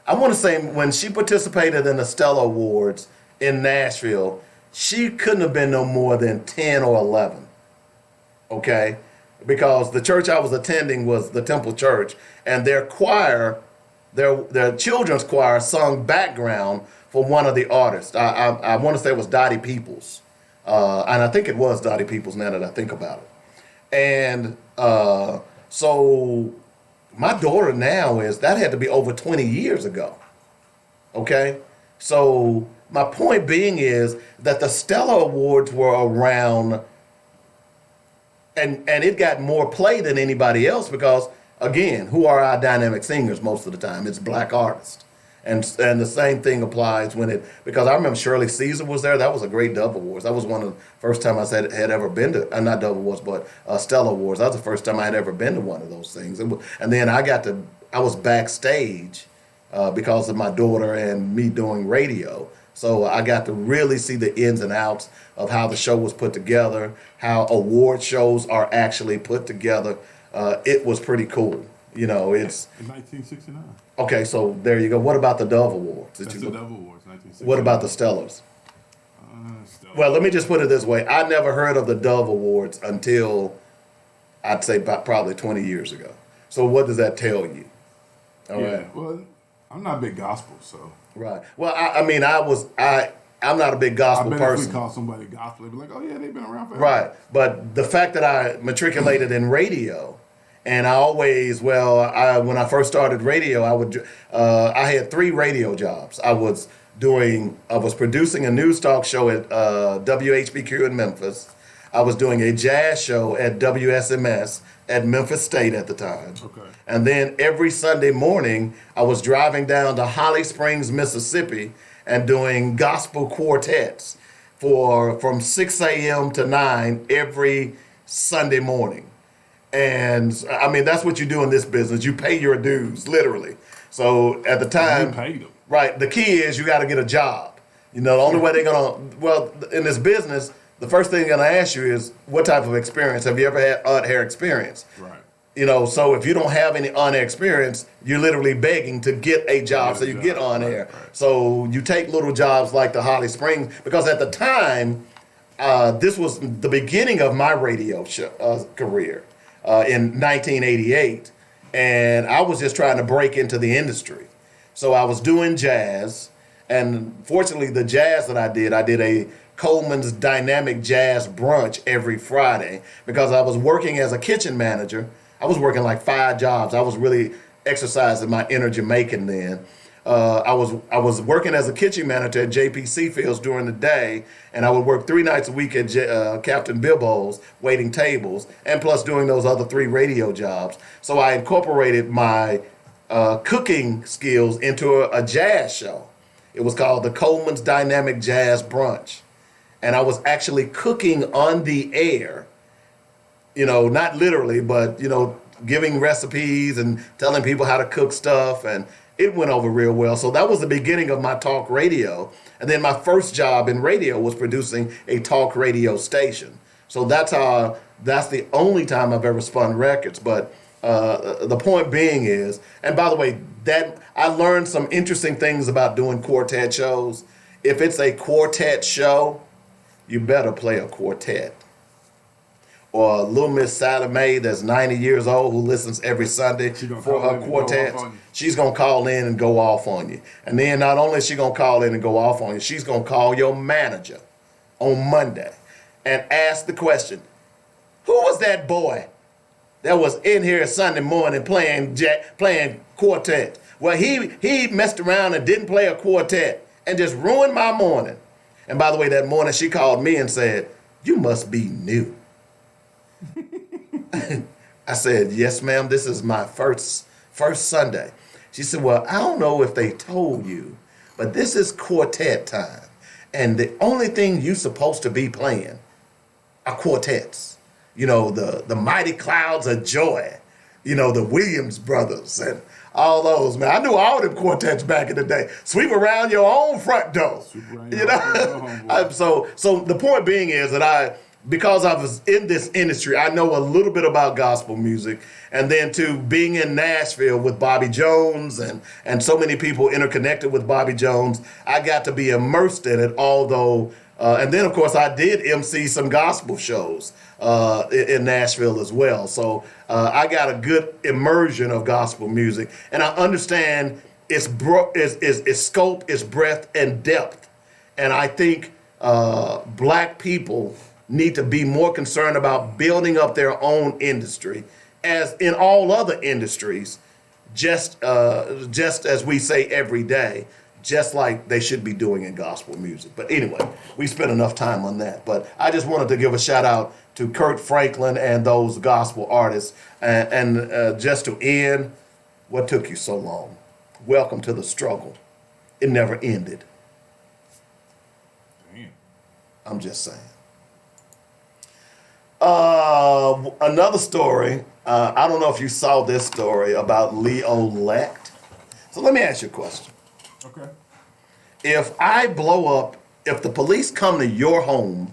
I want to say when she participated in the Stellar Awards in Nashville, she couldn't have been no more than 10 or 11. Okay? Because the church I was attending was the Temple Church, and their choir, their children's choir sung background for one of the artists. I want to say it was Dottie Peoples. And I think it was Dottie Peoples now that I think about it. And so my daughter now that had to be over 20 years ago. Okay? So my point being is that the Stellar Awards were around, and it got more play than anybody else because, again, who are our dynamic singers most of the time? It's black artists. And the same thing applies because I remember Shirley Caesar was there. That was a great Dove Awards. That was one of the first time I had ever been to, not Dove Awards, but Stellar Awards. That was the first time I had ever been to one of those things. And then I was backstage because of my daughter and me doing radio. So I got to really see the ins and outs of how the show was put together, how award shows are actually put together. It was pretty cool. It's in 1969. Okay, so there you go. What about the Dove Awards? That's the Dove Awards, 1969. What about the Stellars? Well, let me just put it this way. I never heard of the Dove Awards until, I'd say, probably 20 years ago. So what does that tell you? All right. Well, I'm not a big gospel, so. Right. Well, I'm not a big gospel person. If we call somebody gospel, they'd be like, oh, yeah, they've been around forever. Right. But the fact that I matriculated in radio, and I always, when I first started radio, I had 3 radio jobs. I was producing a news talk show at WHBQ in Memphis. I was doing a jazz show at WSMS at Memphis State at the time. Okay. And then every Sunday morning, I was driving down to Holly Springs, Mississippi, and doing gospel quartets from 6 a.m. to 9 every Sunday morning. And I mean, that's what you do in this business. You pay your dues, literally. So at the time, you paid them. Right. The key is you got to get a job. The only way they're gonna in this business, the first thing they're gonna ask you is what type of experience have you ever had on-air experience? Right. So if you don't have any on-air experience, you're literally begging to get a job so you get on air. Right. So you take little jobs like the Holly Springs because at the time, this was the beginning of my radio career. In 1988, and I was just trying to break into the industry. So I was doing jazz, and fortunately the jazz that I did a Coleman's Dynamic Jazz Brunch every Friday because I was working as a kitchen manager. I was working like 5 jobs. I was really exercising my inner Jamaican then. I was working as a kitchen manager at JPC Fields during the day, and I would work 3 nights a week at Captain Bibbo's waiting tables, and plus doing those other 3 radio jobs. So I incorporated my cooking skills into a jazz show. It was called the Coleman's Dynamic Jazz Brunch. And I was actually cooking on the air, not literally, but, giving recipes and telling people how to cook stuff. And it went over real well. So that was the beginning of my talk radio. And then my first job in radio was producing a talk radio station. So that's the only time I've ever spun records. But the point being is, and by the way, that I learned some interesting things about doing quartet shows. If it's a quartet show, you better play a quartet. Or little Miss Sally Mae that's 90 years old who listens every Sunday for her quartets. She's going to call in and go off on you. And then not only is she going to call in and go off on you, she's going to call your manager on Monday and ask the question, who was that boy that was in here Sunday morning playing quartet? Well, he messed around and didn't play a quartet and just ruined my morning. And by the way, that morning she called me and said, you must be new. I said, yes, ma'am, this is my first Sunday. She said, well, I don't know if they told you, but this is quartet time. And the only thing you're supposed to be playing are quartets. The Mighty Clouds of Joy, the Williams Brothers and all those, man. I knew all them quartets back in the day. Sweep around your own front door. So the point being is that because I was in this industry, I know a little bit about gospel music. And then to being in Nashville with Bobby Jones and so many people interconnected with Bobby Jones, I got to be immersed in it, although, and then of course I did MC some gospel shows in Nashville as well. So I got a good immersion of gospel music. And I understand its scope, its breadth, and depth. And I think black people need to be more concerned about building up their own industry, as in all other industries, just as we say every day, just like they should be doing in gospel music. But anyway, we spent enough time on that. But I just wanted to give a shout out to Kirk Franklin and those gospel artists. And just to end, what took you so long? Welcome to the struggle. It never ended. Damn. I'm just saying. Another story. I don't know if you saw this story about Leo Lecht. So let me ask you a question. Okay. If the police come to your home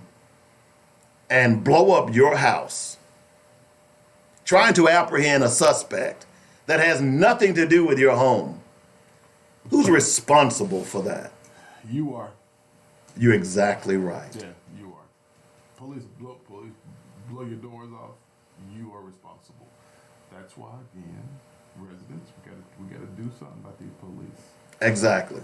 and blow up your house, trying to apprehend a suspect that has nothing to do with your home, who's responsible for that? You are. You're exactly right. Yeah, you are. Police blow your doors off. You are responsible. That's why, again, residents, we gotta do something about these police. Exactly.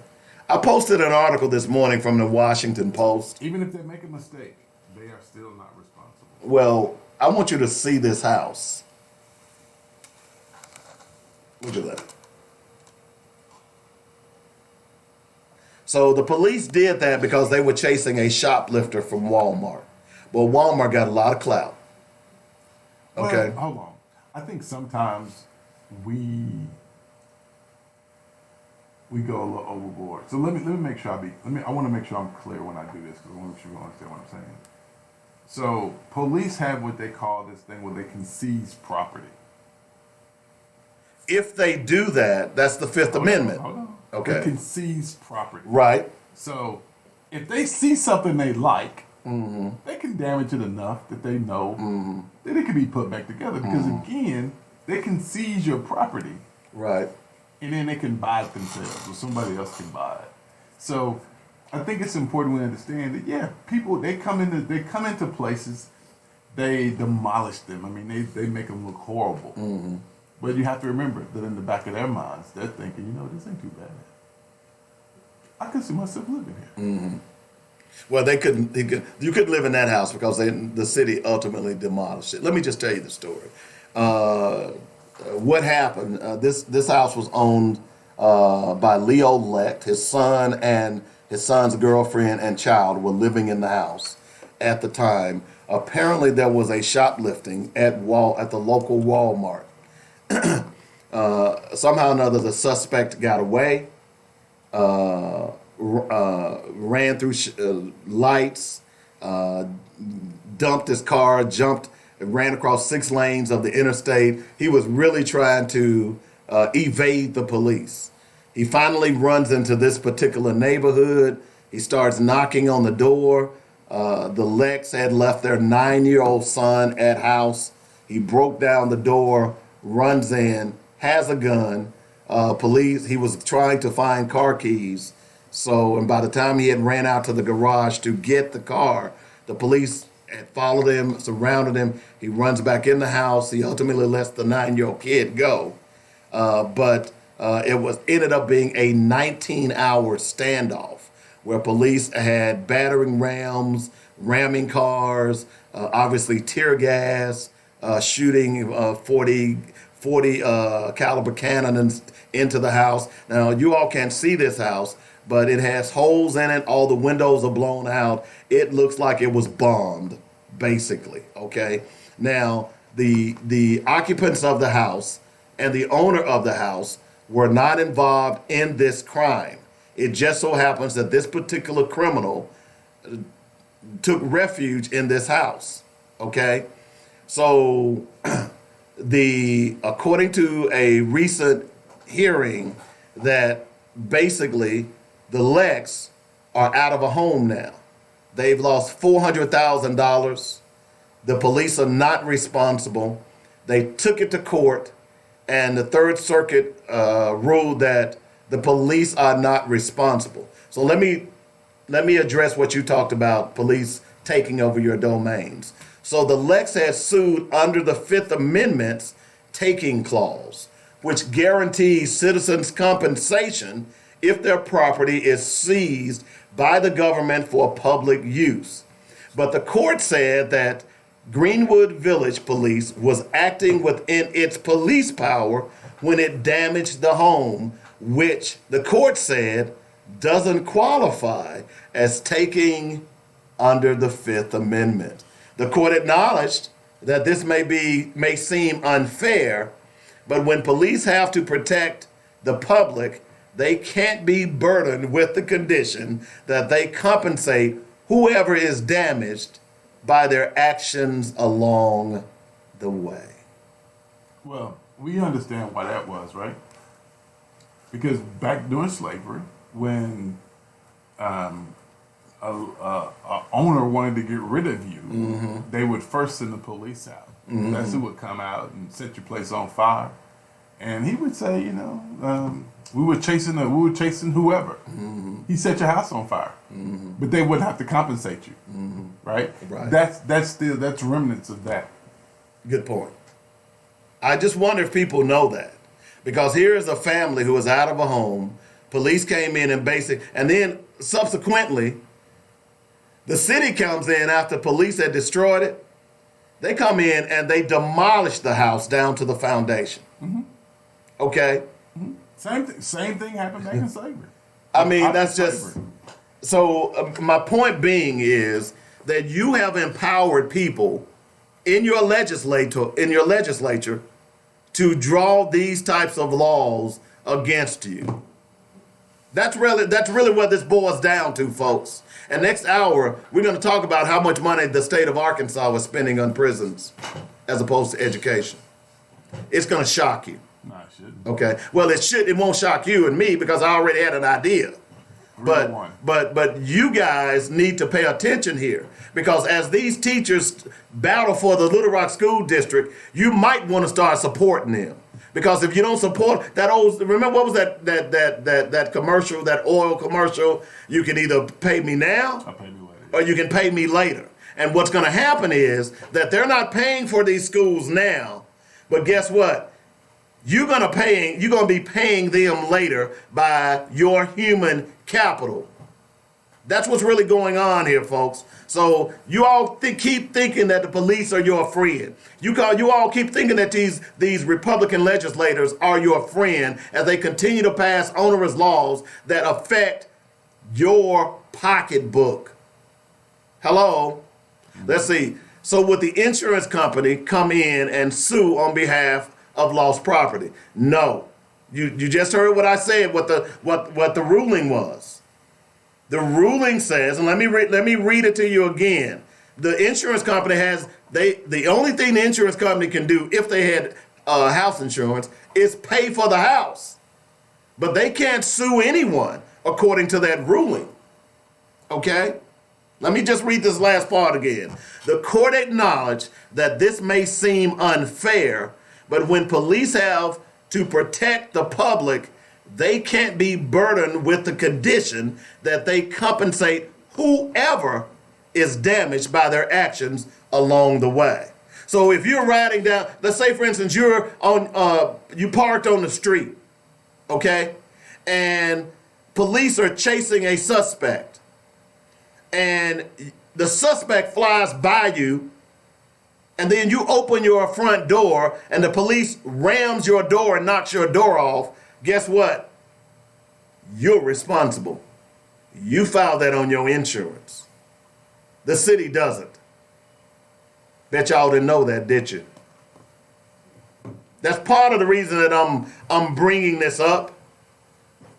I posted an article this morning from the Washington Post. Even if they make a mistake, they are still not responsible. Well, I want you to see this house. Look at that. So the police did that because they were chasing a shoplifter from Walmart. Well, Walmart got a lot of clout. Okay. Well, hold on. I think sometimes we go a little overboard. So let me make sure I want to make sure I'm clear when I do this because I want to make sure you understand what I'm saying. So police have what they call this thing where they can seize property. If they do that, that's the Fifth Amendment. Hold on. Okay. They can seize property. Right. So if they see something they like, they can damage it enough that they know that it can be put back together. Because again, they can seize your property. Right. And then they can buy it themselves or somebody else can buy it. So I think it's important we understand that, yeah, people, they come into places, they demolish them. I mean, they make them look horrible. But you have to remember that in the back of their minds, they're thinking, this ain't too bad. I could see myself living here. Well, you couldn't live in that house because the city ultimately demolished it. Let me just tell you the story. What happened? This house was owned by Leo Lecht. His son and his son's girlfriend and child were living in the house at the time. Apparently, there was a shoplifting at the local Walmart. Somehow or another, the suspect got away, ran through lights, dumped his car, ran across 6 lanes of the interstate. He was really trying to evade the police. He finally runs into this particular neighborhood. He starts knocking on the door. The Lex had left their 9-year-old son at house. He broke down the door, runs in, has a gun. He was trying to find car keys. So, and by the time he had ran out to the garage to get the car, the police had followed him, surrounded him. He runs back in the house. He ultimately lets the 9-year-old kid go. But it ended up being a 19-hour standoff where police had battering rams, ramming cars, obviously tear gas, shooting 40 caliber cannons into the house. Now, you all can't see this house, but it has holes in it. All the windows are blown out. It looks like it was bombed, basically, okay? Now, the occupants of the house and the owner of the house were not involved in this crime. It just so happens that this particular criminal took refuge in this house, okay? So, according to a recent hearing, that basically the Lex are out of a home now. They've lost $400,000. The police are not responsible. They took it to court, and the Third Circuit ruled that the police are not responsible. So let me address what you talked about, police taking over your domains. So the Lex has sued under the Fifth Amendment's taking clause, which guarantees citizens compensation if their property is seized by the government for public use. But the court said that Greenwood Village Police was acting within its police power when it damaged the home, which the court said doesn't qualify as taking under the Fifth Amendment. The court acknowledged that this may seem unfair, but when police have to protect the public, they can't be burdened with the condition that they compensate whoever is damaged by their actions along the way. Well, we understand why that was, right? Because back during slavery, when a owner wanted to get rid of you, they would first send the police out. That's who would come out and set your place on fire. And he would say, we were chasing whoever. He set your house on fire, but they wouldn't have to compensate you, right? That's remnants of that. Good point. I just wonder if people know that, because here is a family who is out of a home. Police came in and then subsequently, the city comes in after police had destroyed it. They come in and they demolish the house down to the foundation. Okay. Same thing happened back in slavery. I mean, that's just so. My point being is that you have empowered people in your legislature to draw these types of laws against you. That's really what this boils down to, folks. And next hour, we're going to talk about how much money the state of Arkansas was spending on prisons as opposed to education. It's going to shock you. No, it shouldn't. Okay. Well, it won't shock you and me because I already had an idea. But you guys need to pay attention here, because as these teachers battle for the Little Rock School District, you might want to start supporting them. Because if you don't support that remember what was that commercial, that oil commercial? You can either pay me now I'll pay me later. or you can pay me later. And what's going to happen is that they're not paying for these schools now, but guess what? You're going to be paying them later by your human capital. That's what's really going on here, folks. So you all keep thinking that the police are your friend. You all keep thinking that these Republican legislators are your friend as they continue to pass onerous laws that affect your pocketbook. Hello? Let's see. So would the insurance company come in and sue on behalf of lost property? No. You just heard what I said, what the ruling was. The ruling says, and let me read it to you again. The insurance company the only thing the insurance company can do if they had house insurance is pay for the house. But they can't sue anyone according to that ruling. Okay? Let me just read this last part again. The court acknowledged that this may seem unfair, but when police have to protect the public, they can't be burdened with the condition that they compensate whoever is damaged by their actions along the way. So if you're riding down, let's say for instance you parked on the street, okay, and police are chasing a suspect, and the suspect flies by you, and then you open your front door and the police rams your door and knocks your door off, guess what? You're responsible. You filed that on your insurance. The city doesn't. Bet y'all didn't know that, did you? That's part of the reason that I'm bringing this up,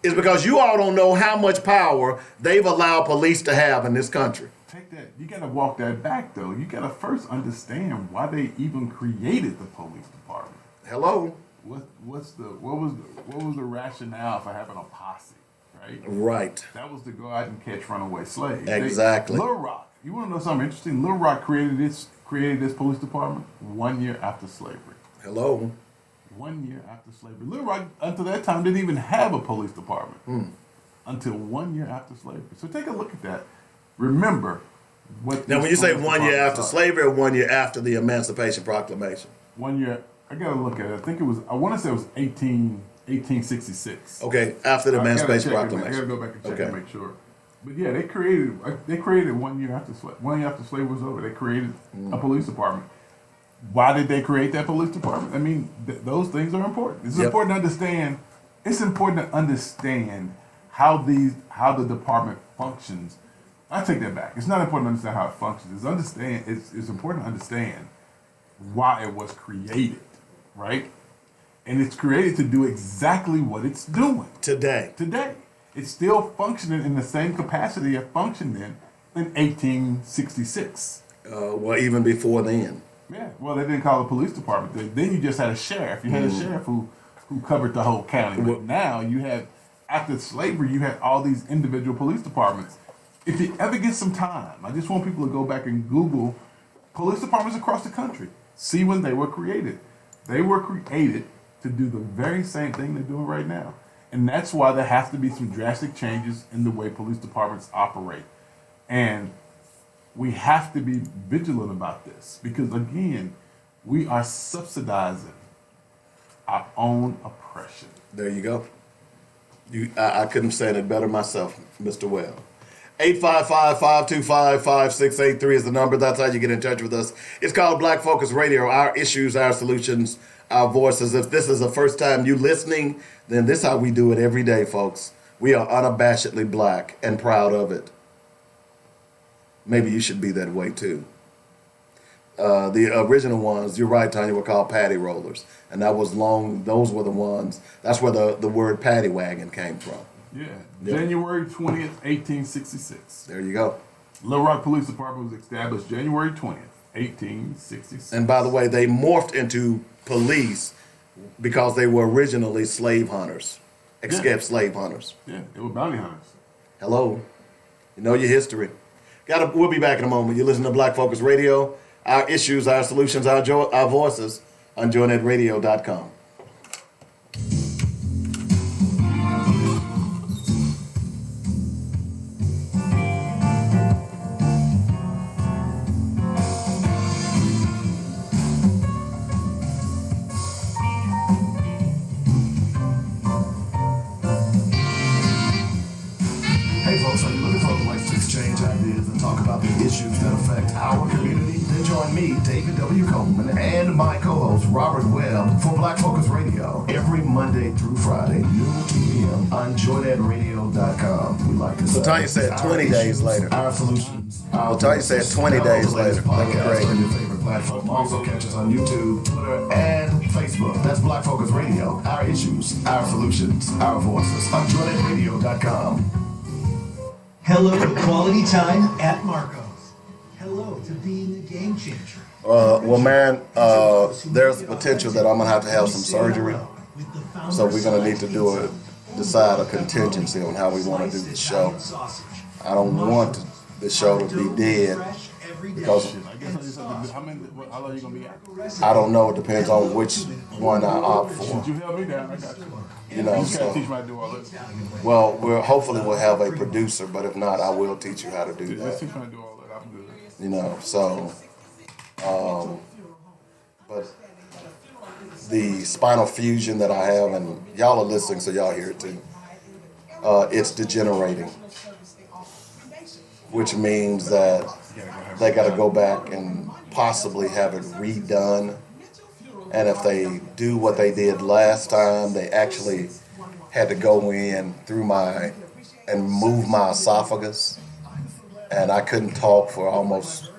is because you all don't know how much power they've allowed police to have in this country. Take that. You got to walk that back, though. You got to first understand why they even created the police department. Hello. What was the rationale for having a posse, right? Right. That was to go out and catch runaway slaves. Exactly. Little Rock. You want to know something interesting? Little Rock created this police department 1 year after slavery. Hello. 1 year after slavery. Little Rock, until that time, didn't even have a police department. Until 1 year after slavery. So take a look at that. Remember what. Now, when you say 1 year after slavery or 1 year after the Emancipation Proclamation? 1 year. I gotta look at it. I want to say it was 1866. Okay, after the Emancipation Proclamation. I gotta go back and check to make sure. But yeah, they created 1 year after slavery was over. They created a police department. Why did they create that police department? I mean, those things are important. It's important to understand. It's important to understand how the department functions. I take that back. It's not important to understand how it functions. It's important to understand why it was created, right? And it's created to do exactly what it's doing Today. It's still functioning in the same capacity it functioned in 1866. Well, even before then. Yeah, well, they didn't call it a police department. Then you just had a sheriff. You had a sheriff who covered the whole county. But now you have, after slavery, you had all these individual police departments. If you ever get some time, I just want people to go back and Google police departments across the country. See when they were created. They were created to do the very same thing they're doing right now. And that's why there have to be some drastic changes in the way police departments operate. And we have to be vigilant about this because, again, we are subsidizing our own oppression. There you go. I couldn't have said it better myself, Mr. Webb. 855-525-5683 is the number. That's how you get in touch with us. It's called Black Focus Radio. Our issues, our solutions, our voices. If this is the first time you listening, then this is how we do it every day, folks. We are unabashedly black and proud of it. Maybe you should be that way too. The original ones, you're right, Tanya, were called patty rollers. And those were the ones, that's where the word paddy wagon came from. Yeah, January 20th, 1866. There you go. Little Rock Police Department was established January 20th, 1866. And by the way, they morphed into police because they were originally slave hunters, escaped slave hunters. Yeah, they were bounty hunters. Hello. You know your history. We'll be back in a moment. You listen to Black Focus Radio. Our issues, our solutions, our voices on joynetradio.com. Hey folks, are you looking for a place to exchange ideas and talk about the issues that affect our community? Then join me, David W. Coleman, and my co-host, Robert Webb, for Black Focus Radio every Monday through Friday, noon to 2 p.m. on joynetradio.com. We like to say, Tanya said 20 days later. Our solutions. Tanya said 20 days later. That was great. On your favorite platform. Also catch us on YouTube, Twitter, and Facebook. That's Black Focus Radio. Our issues, our solutions, our voices on joynetradio.com. Hello to quality time at Marco's. Hello to being a game changer. Well, man, there's potential that I'm gonna have some surgery, so we're gonna need to decide a contingency on how we want to do the show. I don't want the show to be dead because How long are you gonna be out? I don't know. It depends on which one I opt for. Did you help me down? I got you. You know, You just gotta so teach me how to do all this. well, hopefully we'll have a producer, but if not, I will teach you how to do Just that. teach me how to do all that. I'm good. You know, so but the spinal fusion that I have, and y'all are listening, so y'all hear it too. It's degenerating, which means that they got to go back and possibly have it redone. And if they do what they did last time, they actually had to go in through and move my esophagus, and I couldn't talk for almost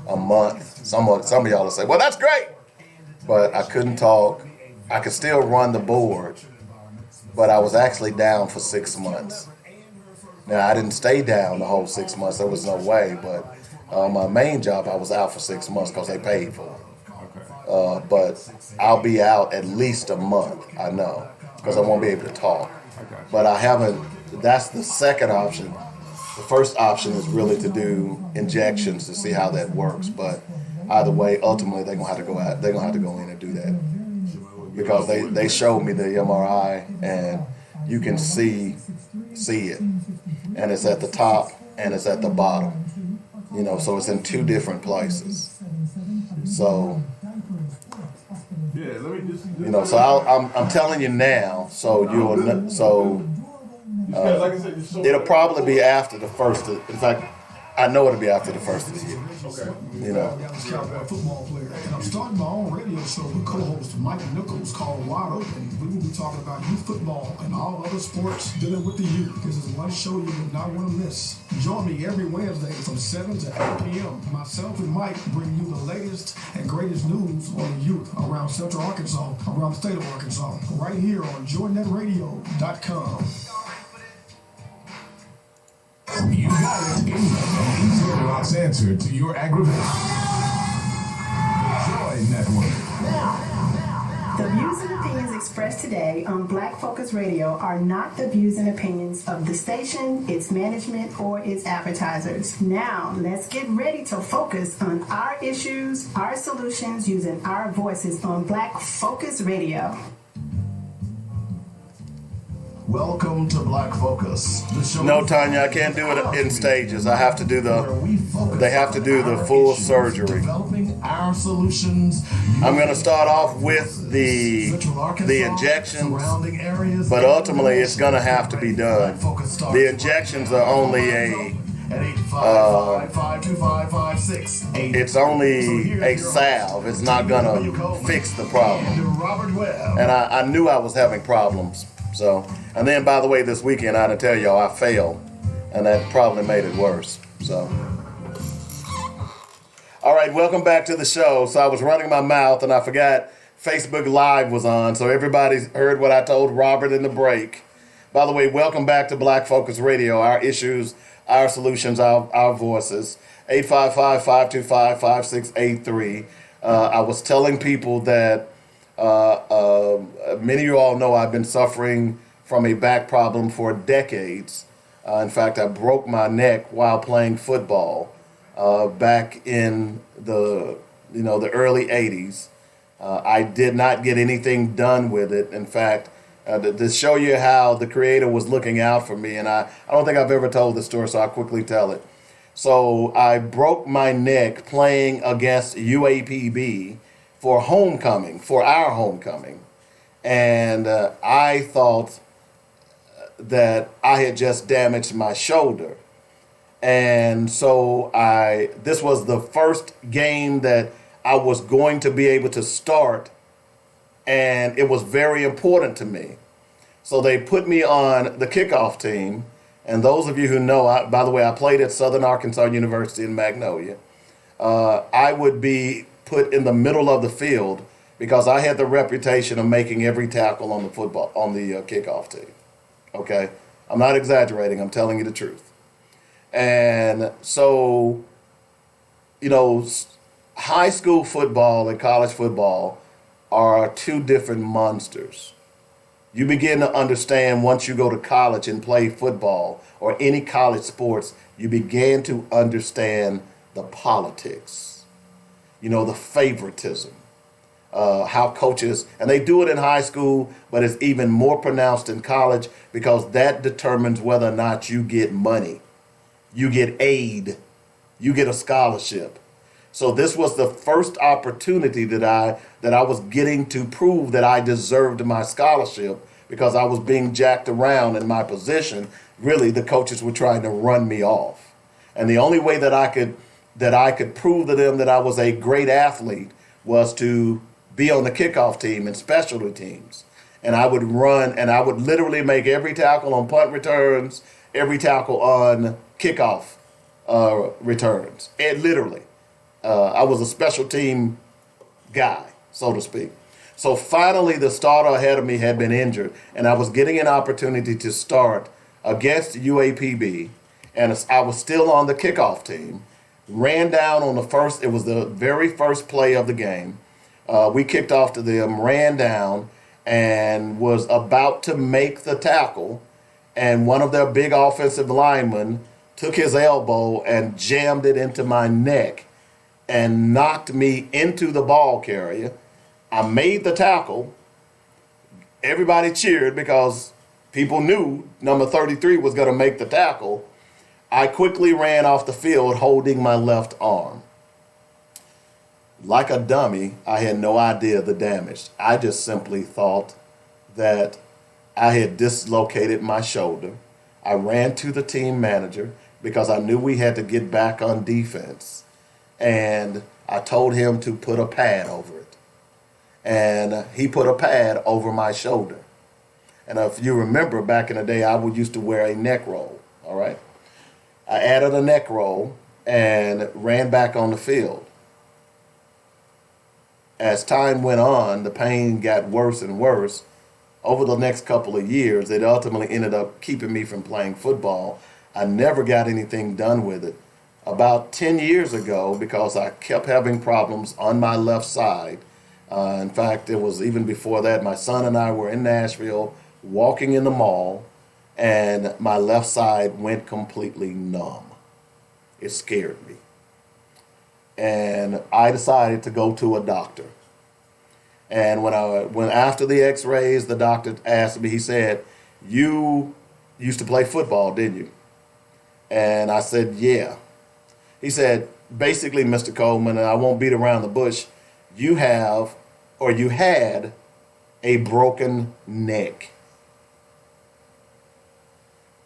a month. Some of y'all will say, "Well, that's great," but I couldn't talk. I could still run the board, but I was actually down for 6 months. Now, I didn't stay down the whole 6 months. There was no way, but my main job, I was out for 6 months because they paid for it. But I'll be out at least a month, I know, because I won't be able to talk. But I haven't, that's the second option. The first option is really to do injections to see how that works. But either way, ultimately, they're going to have to go out. They're going to have to go in and do that. Because they showed me the MRI, and you can see it. And it's at the top, and it's at the bottom. You know, so it's in two different places. So, Yeah, let me just you know, so I'm telling you now, so like I said, just show it'll probably be after the first. In fact, I know it'll be after the first of the year. Okay. You know. Dallas Cowboy football player, and I'm starting my own radio show with co-host Mike Nichols called Wide Open. We will be talking about youth football and all other sports dealing with the youth. This is one show you will not want to miss. Join me every Wednesday from 7 to 8 p.m. Myself and Mike bring you the latest and greatest news on the youth around Central Arkansas, around the state of Arkansas, right here on JoinNetRadio.com. You got it. An easy Rock's answer to your aggravation. Joy Network. The views and opinions expressed today on Black Focus Radio are not the views and opinions of the station, its management, or its advertisers. Now, let's get ready to focus on our issues, our solutions, using our voices on Black Focus Radio. Welcome to Black Focus. The show No, Tanya, I can't do it in stages. I have to do they have to do the full surgery. Developing our solutions. I'm going to start off with the injections, but ultimately it's going to have to be done. The injections are only it's only a salve. It's not going to fix the problem. And I knew I was having problems. So, and then by the way, this weekend I had to tell y'all I failed, and that probably made it worse. So, all right, welcome back to the show. So I was running my mouth and I forgot Facebook Live was on, so everybody heard what I told Robert in the break. By the way, welcome back to Black Focus Radio. Our issues, our solutions, our voices. 855-525-5683. I was telling people that many of you all know I've been suffering from a back problem for decades. In fact, I broke my neck while playing football back in the early 80s. I did not get anything done with it. In fact, to show you how the Creator was looking out for me, and I don't think I've ever told this story, so I'll quickly tell it. So I broke my neck playing against UAPB for our homecoming. And I thought that I had just damaged my shoulder. And so this was the first game that I was going to be able to start, and it was very important to me. So they put me on the kickoff team. And those of you who know, by the way, I played at Southern Arkansas University in Magnolia. I would be put in the middle of the field because I had the reputation of making every tackle on the kickoff team. Okay, I'm not exaggerating. I'm telling you the truth. And so, you know, high school football and college football are two different monsters. You begin to understand once you go to college and play football or any college sports, you begin to understand the politics, you know, the favoritism, how coaches, and they do it in high school, but it's even more pronounced in college because that determines whether or not you get money, you get aid, you get a scholarship. So this was the first opportunity that I was getting to prove that I deserved my scholarship because I was being jacked around in my position. Really, the coaches were trying to run me off. And the only way that I could prove to them that I was a great athlete was to be on the kickoff team and specialty teams. And I would run and I would literally make every tackle on punt returns, every tackle on kickoff returns. And literally. I was a special team guy, so to speak. So finally, the starter ahead of me had been injured, and I was getting an opportunity to start against UAPB, and I was still on the kickoff team. Ran down on it was the very first play of the game. We kicked off to them, ran down, and was about to make the tackle, and one of their big offensive linemen took his elbow and jammed it into my neck and knocked me into the ball carrier. I made the tackle. Everybody cheered because people knew number 33 was going to make the tackle. I quickly ran off the field holding my left arm. Like a dummy, I had no idea the damage. I just simply thought that I had dislocated my shoulder. I ran to the team manager because I knew we had to get back on defense. And I told him to put a pad over it. And he put a pad over my shoulder. And if you remember back in the day, I used to wear a neck roll, all right? I added a neck roll and ran back on the field. As time went on, the pain got worse and worse. Over the next couple of years, it ultimately ended up keeping me from playing football. I never got anything done with it. About 10 years ago, because I kept having problems on my left side. In fact, it was even before that, my son and I were in Nashville walking in the mall, and my left side went completely numb. It scared me. And I decided to go to a doctor. And when after the x-rays, the doctor asked me, he said, "You used to play football, didn't you?" And I said, "Yeah." He said, "Basically, Mr. Coleman, and I won't beat around the bush, you had a broken neck."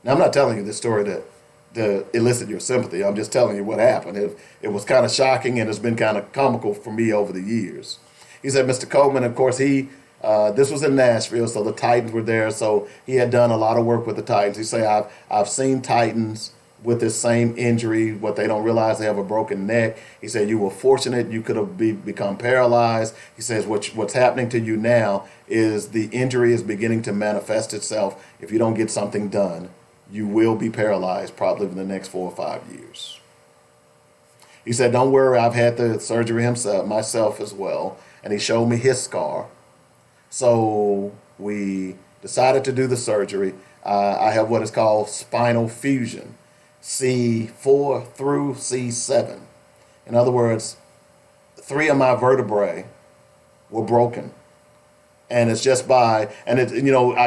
Now, I'm not telling you this story to elicit your sympathy. I'm just telling you what happened. It was kind of shocking, and it's been kind of comical for me over the years. He said, "Mr. Coleman," of course, this was in Nashville, so the Titans were there, so he had done a lot of work with the Titans. He said, I've seen Titans with this same injury. What they don't realize, they have a broken neck. He said, "You were fortunate. You could have become paralyzed." He says, what's happening to you now is the injury is beginning to manifest itself. If you don't get something done, you will be paralyzed probably in the next 4 or 5 years. He said, "Don't worry, I've had the surgery myself as well." And he showed me his scar. So we decided to do the surgery. I have what is called spinal fusion, C4 through C7. In other words, 3 of my vertebrae were broken. And it's just I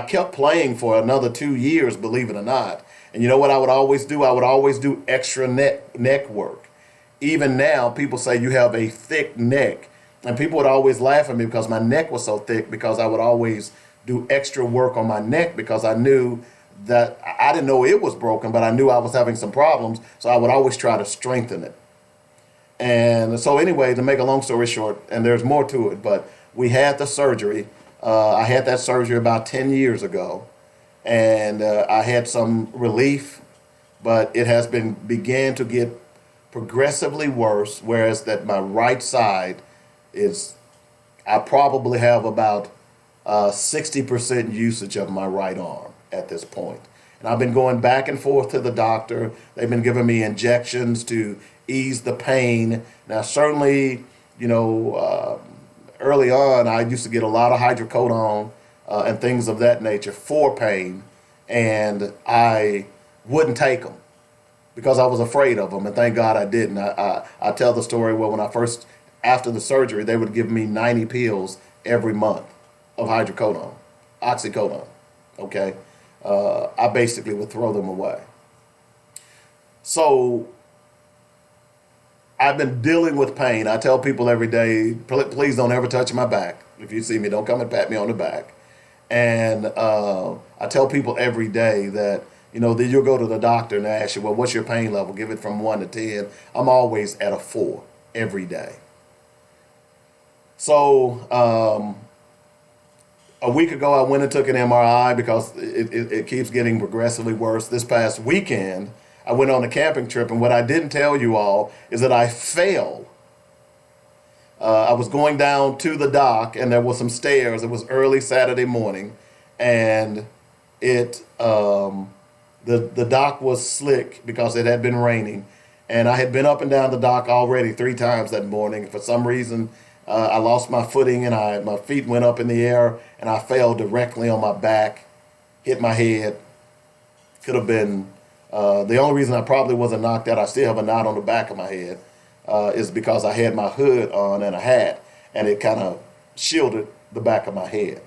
kept playing for another 2 years, believe it or not. And you know what I would always do? I would always do extra neck work. Even now, people say you have a thick neck. And people would always laugh at me because my neck was so thick, because I would always do extra work on my neck because I knew that I didn't know it was broken, but I knew I was having some problems. So I would always try to strengthen it. And so anyway, to make a long story short, and there's more to it, but we had the surgery. I had that surgery about 10 years ago, and I had some relief, but it has began to get progressively worse, whereas that my right side I probably have about 60% usage of my right arm at this point. And I've been going back and forth to the doctor. They've been giving me injections to ease the pain. Now, certainly, early on, I used to get a lot of hydrocodone and things of that nature for pain, and I wouldn't take them because I was afraid of them, and thank God I didn't. I tell the story where when I first, after the surgery, they would give me 90 pills every month of hydrocodone, oxycodone, okay? I basically would throw them away. So I've been dealing with pain. I tell people every day, please don't ever touch my back. If you see me, don't come and pat me on the back. And I tell people every day that, then you'll go to the doctor and ask you, well, what's your pain level? Give it from 1 to 10. I'm always at a 4 every day. So a week ago, I went and took an MRI because it keeps getting progressively worse. This past weekend, I went on a camping trip, and what I didn't tell you all is that I fell. I was going down to the dock, and there were some stairs. It was early Saturday morning, and the dock was slick because it had been raining, and I had been up and down the dock already 3 times that morning. For some reason, I lost my footing, and my feet went up in the air, and I fell directly on my back, hit my head. Could have been the only reason I probably wasn't knocked out. I still have a knot on the back of my head. Is because I had my hood on and a hat, and it kind of shielded the back of my head.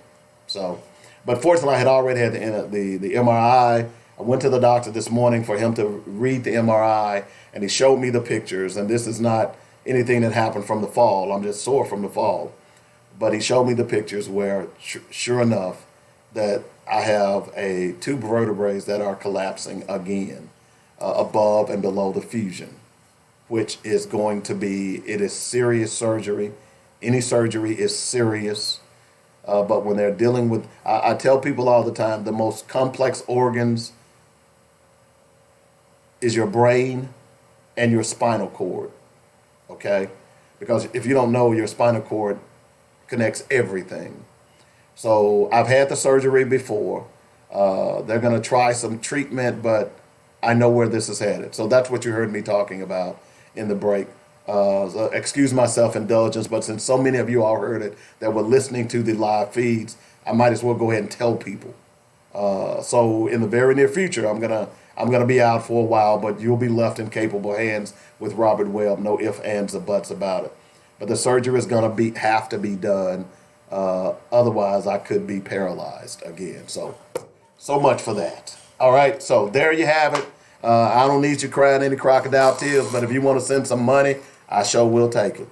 So, but fortunately, I had already had the MRI. I went to the doctor this morning for him to read the MRI, and he showed me the pictures. And this is not anything that happened from the fall. I'm just sore from the fall. But he showed me the pictures where, sure enough, that I have 2 vertebrae that are collapsing again, above and below the fusion, which is going to be, it is serious surgery. Any surgery is serious. But when they're dealing with, I tell people all the time, the most complex organs is your brain and your spinal cord, okay? Because if you don't know, your spinal cord connects everything. So I've had the surgery before. They're going to try some treatment, but I know where this is headed. So that's what you heard me talking about in the break. So excuse my self-indulgence, but since so many of you all heard it that were listening to the live feeds, I might as well go ahead and tell people. So in the very near future, I'm gonna be out for a while, but you'll be left in capable hands with Robert Webb. No ifs, ands, or buts about it. But the surgery is gonna have to be done. Otherwise, I could be paralyzed again. So much for that. All right. So there you have it. I don't need you crying any crocodile tears, but if you want to send some money, I sure will take it.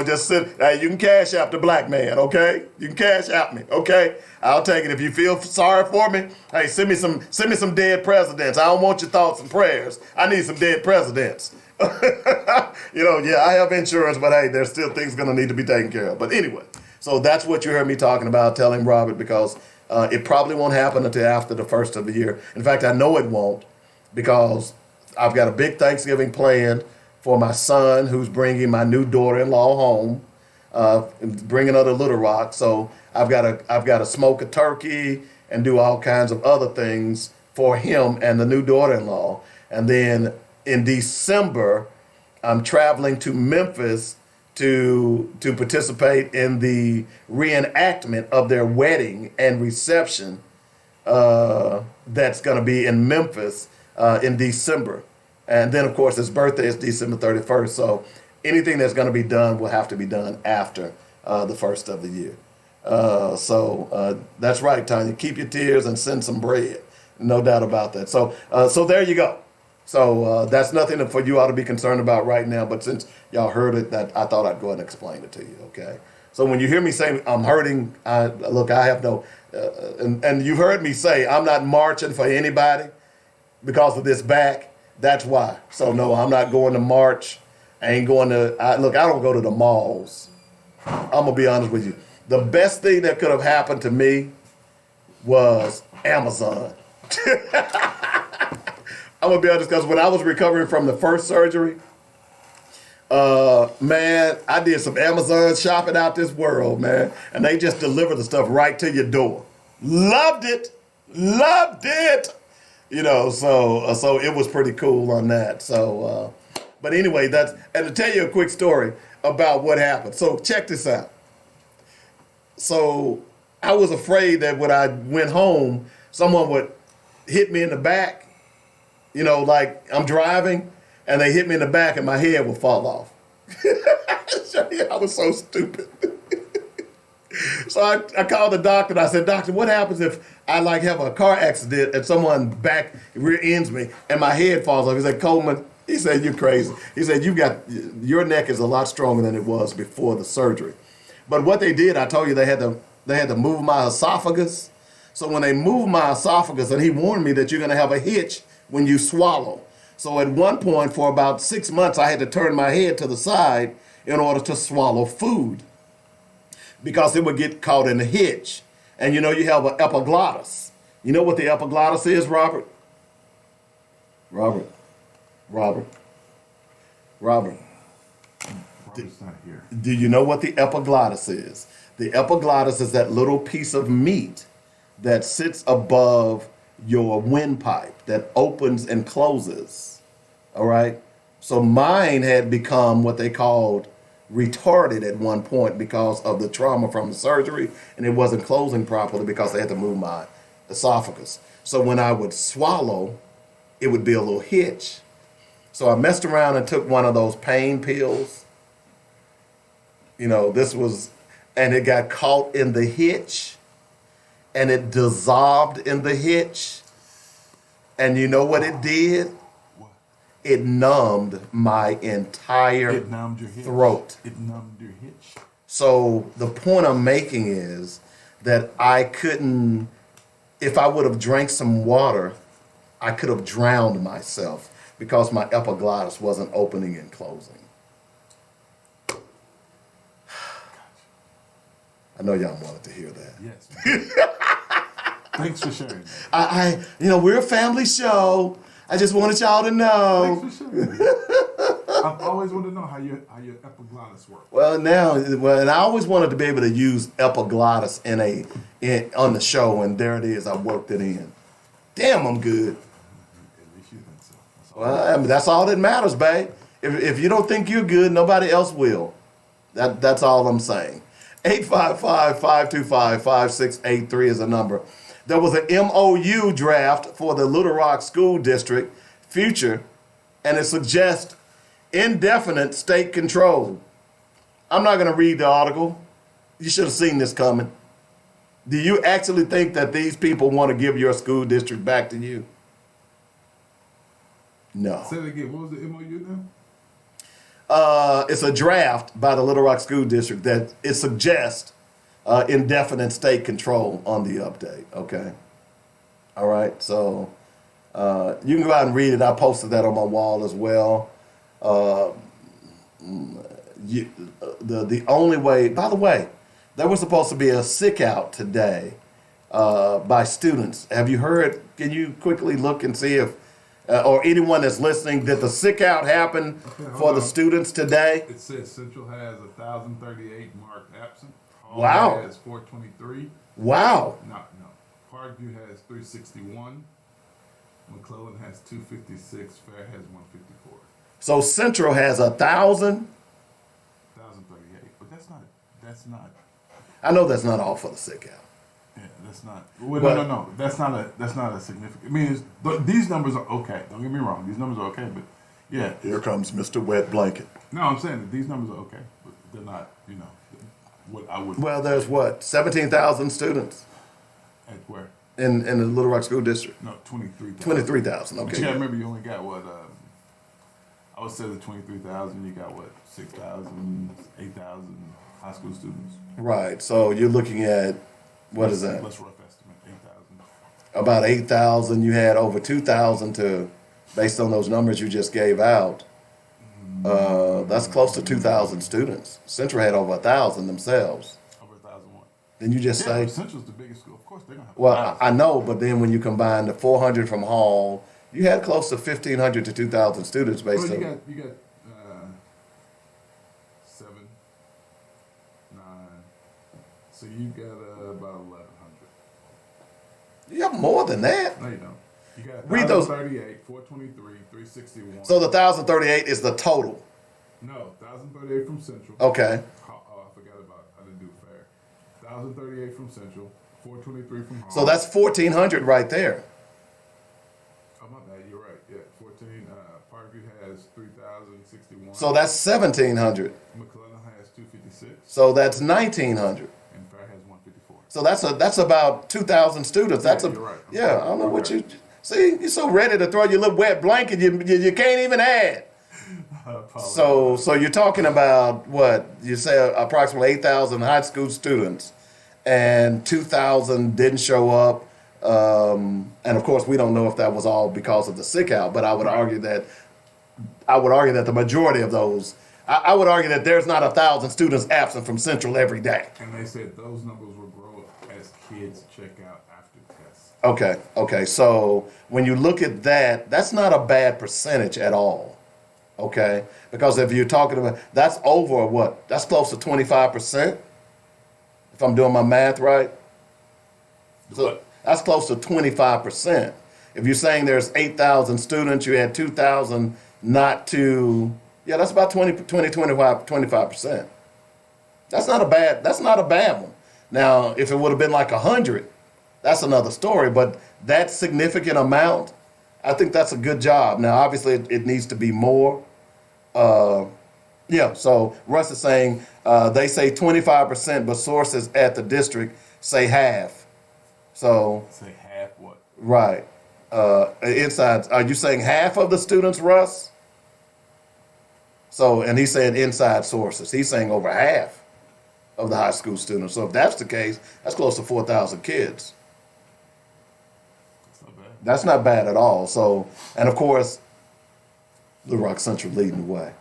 Just send. Hey, you can cash out the black man, okay? You can cash out me, okay? I'll take it. If you feel sorry for me, hey, send me some dead presidents. I don't want your thoughts and prayers. I need some dead presidents. Yeah, I have insurance, but hey, there's still things gonna need to be taken care of. But anyway, so that's what you heard me talking about, telling Robert, because it probably won't happen until after the first of the year. In fact, I know it won't, because I've got a big Thanksgiving planned for my son, who's bringing my new daughter-in-law home, bringing her to Little Rock. So I've got to smoke a turkey and do all kinds of other things for him and the new daughter-in-law. And then in December, I'm traveling to Memphis to participate in the reenactment of their wedding and reception that's going to be in Memphis in December. And then, of course, his birthday is December 31st. So anything that's going to be done will have to be done after the first of the year. So that's right, Tanya. Keep your tears and send some bread. No doubt about that. So there you go. So that's nothing for you all to be concerned about right now. But since y'all heard it, that I thought I'd go ahead and explain it to you. Okay. So when you hear me say I'm hurting, I have no, and you heard me say I'm not marching for anybody because of this back. That's why. So no, I'm not going to march. I ain't going to. I don't go to the malls. I'm gonna be honest with you. The best thing that could have happened to me was Amazon. I'm gonna be honest, because when I was recovering from the first surgery, Man, I did some Amazon shopping out this world, man, and they just deliver the stuff right to your door. Loved it, loved it. So it was pretty cool on that. But anyway, and to tell you a quick story about what happened. So check this out. So I was afraid that when I went home, someone would hit me in the back, like I'm driving, and they hit me in the back and my head would fall off. I was so stupid. So I called the doctor and I said, "Doctor, what happens if I have a car accident and someone rear ends me and my head falls off?" He said, "Coleman," he said, "you're crazy." He said, your neck is a lot stronger than it was before the surgery. But what they did, I told you they had to move my esophagus. So when they moved my esophagus, and he warned me that you're going to have a hitch when you swallow. So at one point for about 6 months, I had to turn my head to the side in order to swallow food because it would get caught in the hitch. And you have an epiglottis. You know what the epiglottis is, Robert? Robert. Robert's not here. Do you know what the epiglottis is? The epiglottis is that little piece of meat that sits above your windpipe that opens and closes. All right? So mine had become what they called retarded at one point because of the trauma from the surgery, and it wasn't closing properly because they had to move my esophagus. So when I would swallow, it would be a little hitch. So I messed around and took one of those pain pills. And it got caught in the hitch, and it dissolved in the hitch. And you know what it did? What? It numbed my entire throat. It numbed your hitch. So the point I'm making is that I couldn't, if I would have drank some water, I could have drowned myself because my epiglottis wasn't opening and closing. I know y'all wanted to hear that. Yes. Thanks for sharing that. We're a family show. I just wanted y'all to know. Thanks for sharing that. I've always wanted to know how your epiglottis works. And I always wanted to be able to use epiglottis on the show, and there it is. I worked it in. Damn, I'm good. At least you think so. That's all that matters, babe. If you don't think you're good, nobody else will. That's all I'm saying. 855-525-5683 is the number. There was an MOU draft for the Little Rock School District future, and it suggests indefinite state control. I'm not going to read the article. You should have seen this coming. Do you actually think that these people want to give your school district back to you? No. Say it again. What was the MOU now? It's a draft by the Little Rock School District that it suggests indefinite state control on the update. Okay. All right. So you can go out and read it. I posted that on my wall as well. The only way, by the way, there was supposed to be a sick out today by students. Have you heard? Can you quickly look and see if, or anyone that's listening, did the sick out happen for the students today? It says Central has 1,038 marked absent. Hall Wow. has 423. Wow. No. Parkview has 361. McClellan has 256. Fair has 154. So Central has 1,000. 1,038. But that's not. I know that's not all for the sick out. Yeah, that's not. Well, But- no. That's not a significant. I mean, these numbers are okay. Don't get me wrong. These numbers are okay, but yeah. Here comes Mr. Wet Blanket. No, I'm saying that these numbers are okay, but they're not. What I would. Well, there's 17,000 students At where? in the Little Rock School District. No, 23,000. 23,000. But Okay. you gotta remember, you only got what? I would say the 23,000. You got what? 6,000, 8,000 high school students. Right. So you're looking at what is that? Let's rough estimate 8,000. About 8,000. You had over 2,000 to, based on those numbers you just gave out. That's close to 2,000 students. Central had over 1,000 themselves. Over 1,000 what? Then you just Yeah, say, but Central's the biggest school. Of course, they're gonna have. well, 1,000. I know, but then when you combine the 400 from Hall, you had close to 1,500 to 2,000 students based Well, on. you got 9. So you got about 1,100. You have more than that. No, you don't. You got Read those. 1,038, 423, 361. So the 1,038 is the total. No, 1,038 from Central. Okay. Oh, I forgot about. I didn't do fair. 1,038 from Central, 423 from home. So that's 1,400 right there. Oh my bad. You're right. Yeah, 14. Parkview has 3,061. So that's 1,700. McClellan has 256. So that's 1,900. And Fair has 154. So that's about 2,000 students. That's Yeah, you're right. Yeah, I don't know what You're you see. You're so ready to throw your little wet blanket. You can't even add. So you're talking about what you say approximately 8,000 high school students, and 2,000 didn't show up. And of course, we don't know if that was all because of the sick out. But I would argue that the majority of those. I would argue that there's not 1,000 students absent from Central every day. And they said those numbers will grow as kids check out after tests. Okay. So when you look at that, that's not a bad percentage at all. Okay, because if you're talking about that's over what? That's close to 25%. If I'm doing my math right. So that's close to 25%. If you're saying there's 8,000 students, you had 2,000 not to. Yeah, that's about 25%. That's not a bad one. Now, if it would have been like 100, that's another story. But that significant amount, I think that's a good job. Now, obviously, it needs to be more. So Russ is saying they say 25%, but sources at the district say half. So Say half what? right. Inside, are you saying half of the students, Russ? So, and he's saying inside sources. He's saying over half of the high school students. So if that's the case, that's close to 4,000 kids. That's not bad. That's not bad at all. So, and of course, Little Rock Central leading the way. Of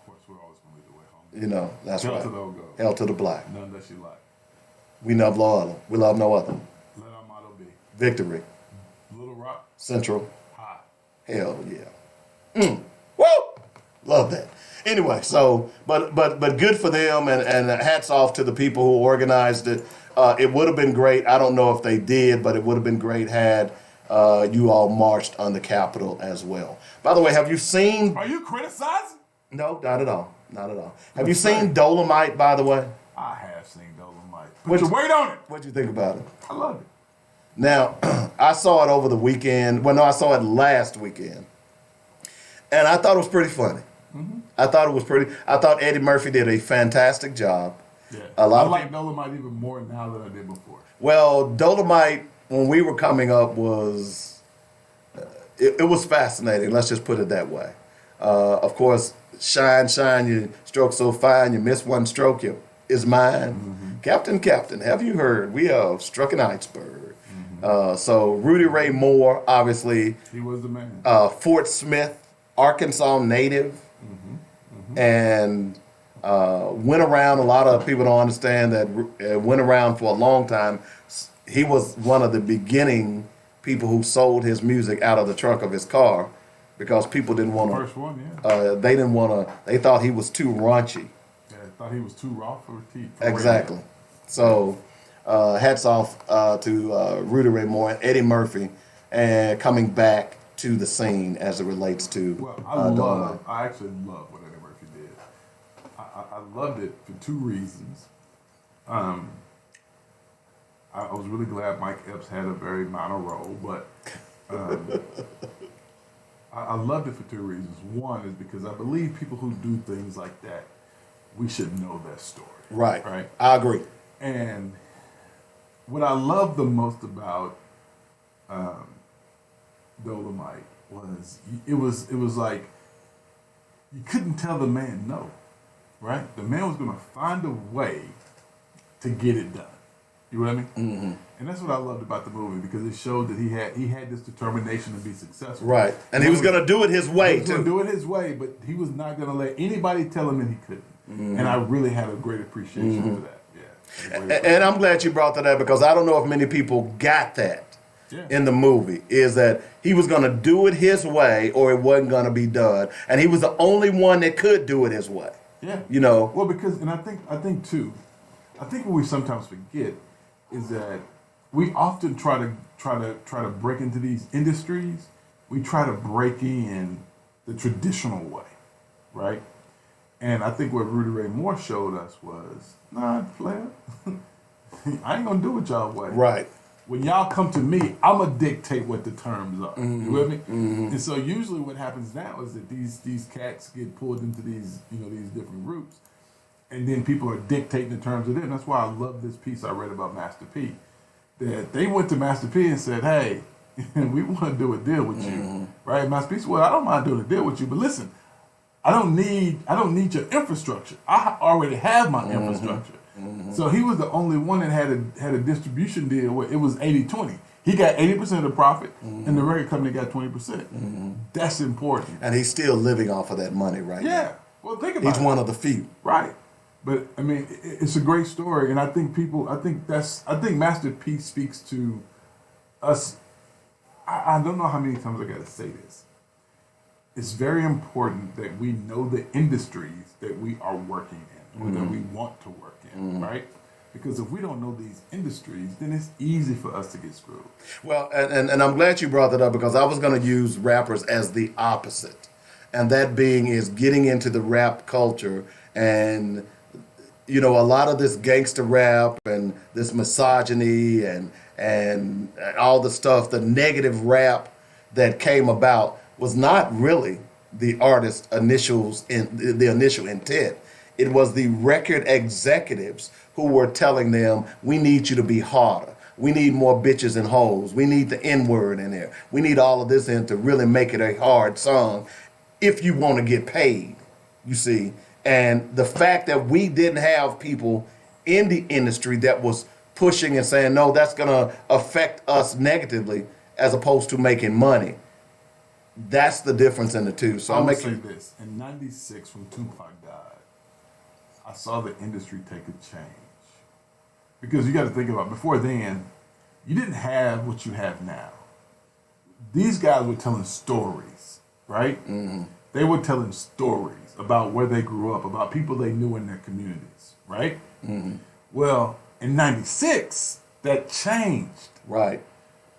course, we're always going to lead the way home. You know, that's Hell right. to the old go. Hell to the black. None that you like. We love no other. We love no other. Let our motto be Victory. Little Rock Central. high. Hell yeah. Woo! Love that. Anyway, so but good for them, and hats off to the people who organized it. It would have been great. I don't know if they did, but it would have been great had you all marched on the Capitol as well. By the way, have you seen? Are you criticizing? No, not at all. Not at all. Have you seen Dolomite? By the way, I have seen Dolomite. Put your weight on it. what'd you think about it? I love it. Now, I saw it over the weekend. Well, no, I saw it last weekend, and I thought it was pretty funny. Mm-hmm. I thought Eddie Murphy did a fantastic job. Yeah. A lot I of like Dolomite even more now than I did before. Well, Dolomite, when we were coming up, was it was fascinating. Let's just put it that way. Of course, shine, you stroke so fine, you miss one stroke, is mine. Mm-hmm. Captain, have you heard? We have struck an iceberg. So Rudy Ray Moore, obviously, He was the man. Fort Smith, Arkansas native, and went around. A lot of people don't understand that went around for a long time. He was one of the beginning people who sold his music out of the trunk of his car because people didn't want to. First one, yeah. They didn't want to. They thought he was too raunchy. Yeah, I thought he was too raw for teeth. Exactly. So, hats off to Rudy Ray Moore and Eddie Murphy, and coming back to the scene as it relates to. Well, I actually love what Eddie Murphy did. I loved it for two reasons. I was really glad Mike Epps had a very minor role, but I loved it for two reasons. One is because I believe people who do things like that, we should know their story. Right. Right. I agree. And what I love the most about Dolomite was it was like you couldn't tell the man no, right? The man was going to find a way to get it done. You know what I mean? Mm-hmm. And that's what I loved about the movie because it showed that he had this determination to be successful. Right, and he was going to do it his way He was going too. to do it his way, but he was not going to let anybody tell him that he couldn't. And I really had a great appreciation for that. Yeah. And I'm glad you brought that up because I don't know if many people got that in the movie. Is that he was going to do it his way or it wasn't going to be done, and he was the only one that could do it his way. Yeah. You know. Well, because I think too, I think what we sometimes forget is that we often try to break into these industries. We try to break in the traditional way, right? And I think what Rudy Ray Moore showed us was, nah, player, I ain't gonna do it y'all way. Right. When y'all come to me, I'm gonna dictate what the terms are. You with me? And so usually what happens now is that these cats get pulled into these these different groups, and then people are dictating the terms of it. And that's why I love this piece I read about Master P. That they went to Master P and said, "Hey, we want to do a deal with you, right?" Master P said, "Well, I don't mind doing a deal with you, but listen, I don't need your infrastructure. I already have my infrastructure." So he was the only one that had a distribution deal where it was 80-20. He got 80% of the profit, and the record company got 20%. That's important. And he's still living off of that money right now. Yeah. Well, think about it. He's one of the few. Right. But I mean, it's a great story, and I think Master P speaks to us. I don't know how many times I got to say this. It's very important that we know the industries that we are working in, or that we want to work in, right? Because if we don't know these industries, then it's easy for us to get screwed. Well, and I'm glad you brought that up, because I was going to use rappers as the opposite. And that being is getting into the rap culture, and a lot of this gangster rap and this misogyny and all the stuff, the negative rap that came about was not really the artist's the initial intent. It was the record executives who were telling them, we need you to be harder. We need more bitches and hoes. We need the N-word in there. We need all of this in to really make it a hard song if you want to get paid, you see. And the fact that we didn't have people in the industry that was pushing and saying, no, that's going to affect us negatively as opposed to making money. That's the difference in the two. So I'm I'll say this. In 96, when Tupac died, I saw the industry take a change. Because you got to think about it, before then, you didn't have what you have now. These guys were telling stories, right? They were telling stories about where they grew up, about people they knew in their communities, right? Well, in 96, that changed. Right.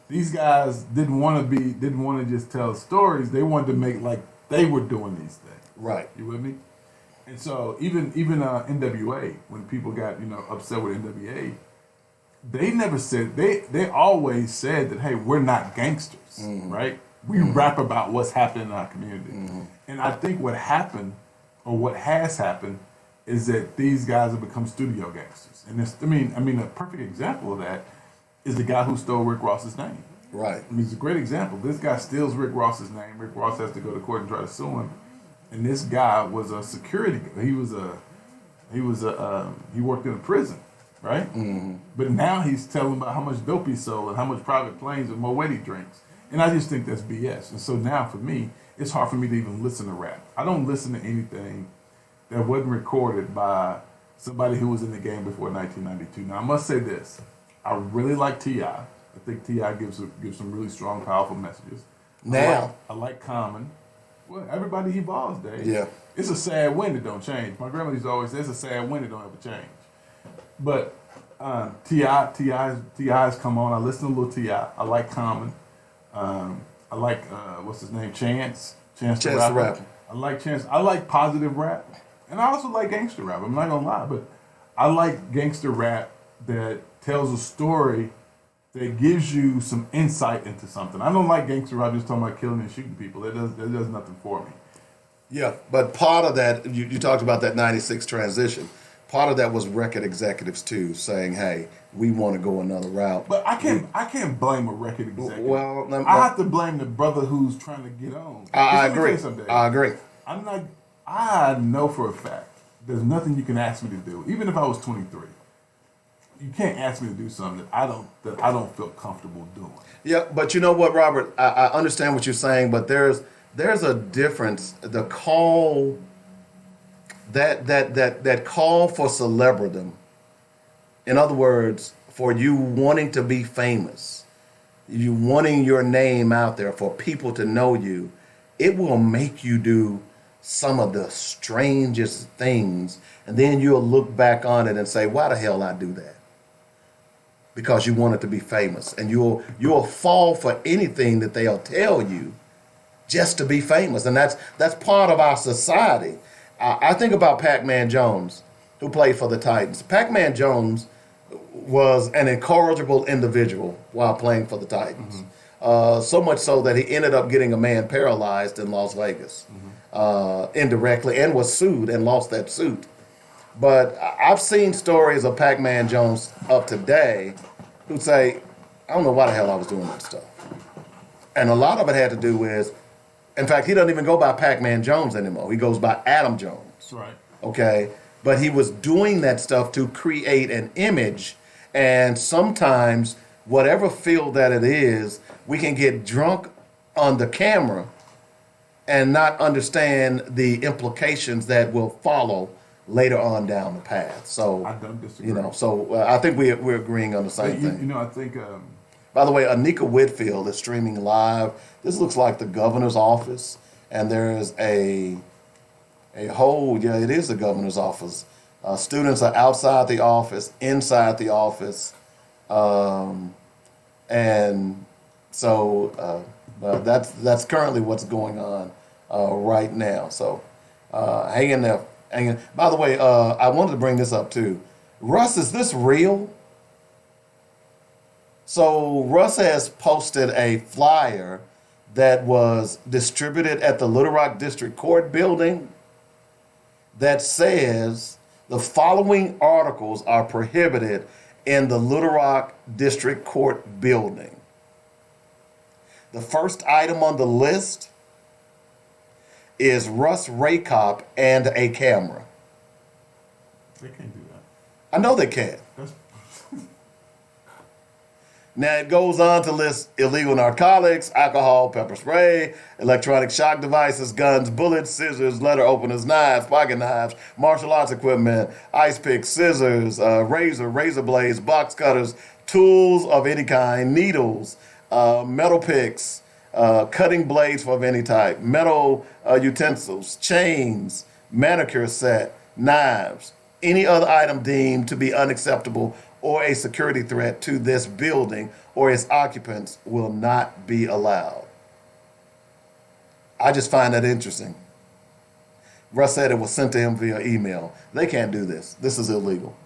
These guys didn't want to just tell stories. They wanted to make like they were doing these things. Right. You with me? And so even NWA, when people got upset with NWA, they never said they always said that, hey, we're not gangsters, right? We rap about what's happening in our community. And I think what happened, or what has happened, is that these guys have become studio gangsters. And it's, I mean, a perfect example of that is the guy who stole Rick Ross's name. Right. I mean, it's a great example. This guy steals Rick Ross's name. Rick Ross has to go to court and try to sue him. And this guy was a security. He worked in a prison, right? But now he's telling about how much dope he sold and how much private planes and Moet he drinks. And I just think that's BS. And so now for me, it's hard for me to even listen to rap. I don't listen to anything that wasn't recorded by somebody who was in the game before 1992. Now I must say this: I really like T.I. I think T.I. gives some really strong, powerful messages. Now I like Common. Well, everybody evolves, Dave. Yeah. It's a sad wind that don't change. My grandmother used to always say, it's a sad wind that don't ever change. But T.I.'s come on. I listen to Lil T.I. I like Common. I like, what's his name? Chance the Rapper. I like Chance. I like positive rap. And I also like gangster rap. I'm not going to lie. But I like gangster rap that tells a story that gives you some insight into something. I don't like gangster rap just talking about killing and shooting people. That does nothing for me. Yeah, but part of that, you talked about that 96 transition. Part of that was record executives too, saying, hey, we want to go another route. But I can't blame a record executive. Well, I have to blame the brother who's trying to get on. I agree. I agree. I know for a fact there's nothing you can ask me to do, even if I was 23. You can't ask me to do something that I don't feel comfortable doing. Yeah, but you know what, Robert? I understand what you're saying, but there's a difference. The call that call for celebridom. In other words, for you wanting to be famous, you wanting your name out there for people to know you, it will make you do some of the strangest things And then you'll look back on it and say, why the hell I do that? Because you want it to be famous. And you'll fall for anything that they'll tell you just to be famous. And that's part of our society. I think about Pac-Man Jones, who played for the Titans. Pac-Man Jones was an incorrigible individual while playing for the Titans. So much so that he ended up getting a man paralyzed in Las Vegas indirectly, and was sued and lost that suit. But I've seen stories of Pac-Man Jones of today who say, I don't know why the hell I was doing that stuff. And a lot of it had to do with, in fact, he doesn't even go by Pac-Man Jones anymore. He goes by Adam Jones. Right. Okay? But he was doing that stuff to create an image. And sometimes, whatever field that it is, we can get drunk on the camera and not understand the implications that will follow later on down the path. So I don't disagree. You know, so I think we're agreeing on the same thing. You know, I think. By the way, Anika Whitfield is streaming live. This looks like the governor's office, and there is a whole, yeah, it is the governor's office. Students are outside the office, inside the office, and so that's currently what's going on right now. So hang in there. By the way, I wanted to bring this up too. Russ, is this real? So Russ has posted a flyer that was distributed at the Little Rock District Court building that says the following articles are prohibited in the Little Rock District Court building. The first item on the list is Russ Raycop and a camera. They can't do that. I know they can't. Now it goes on to list illegal narcotics, alcohol, pepper spray, electronic shock devices, guns, bullets, scissors, letter openers, knives, pocket knives, martial arts equipment, ice picks, scissors, razor blades, box cutters, tools of any kind, needles, metal picks, cutting blades of any type, metal utensils, chains, manicure set, knives, any other item deemed to be unacceptable or a security threat to this building or its occupants will not be allowed. I just find that interesting. Russ said it was sent to him via email. They can't do this. This is illegal.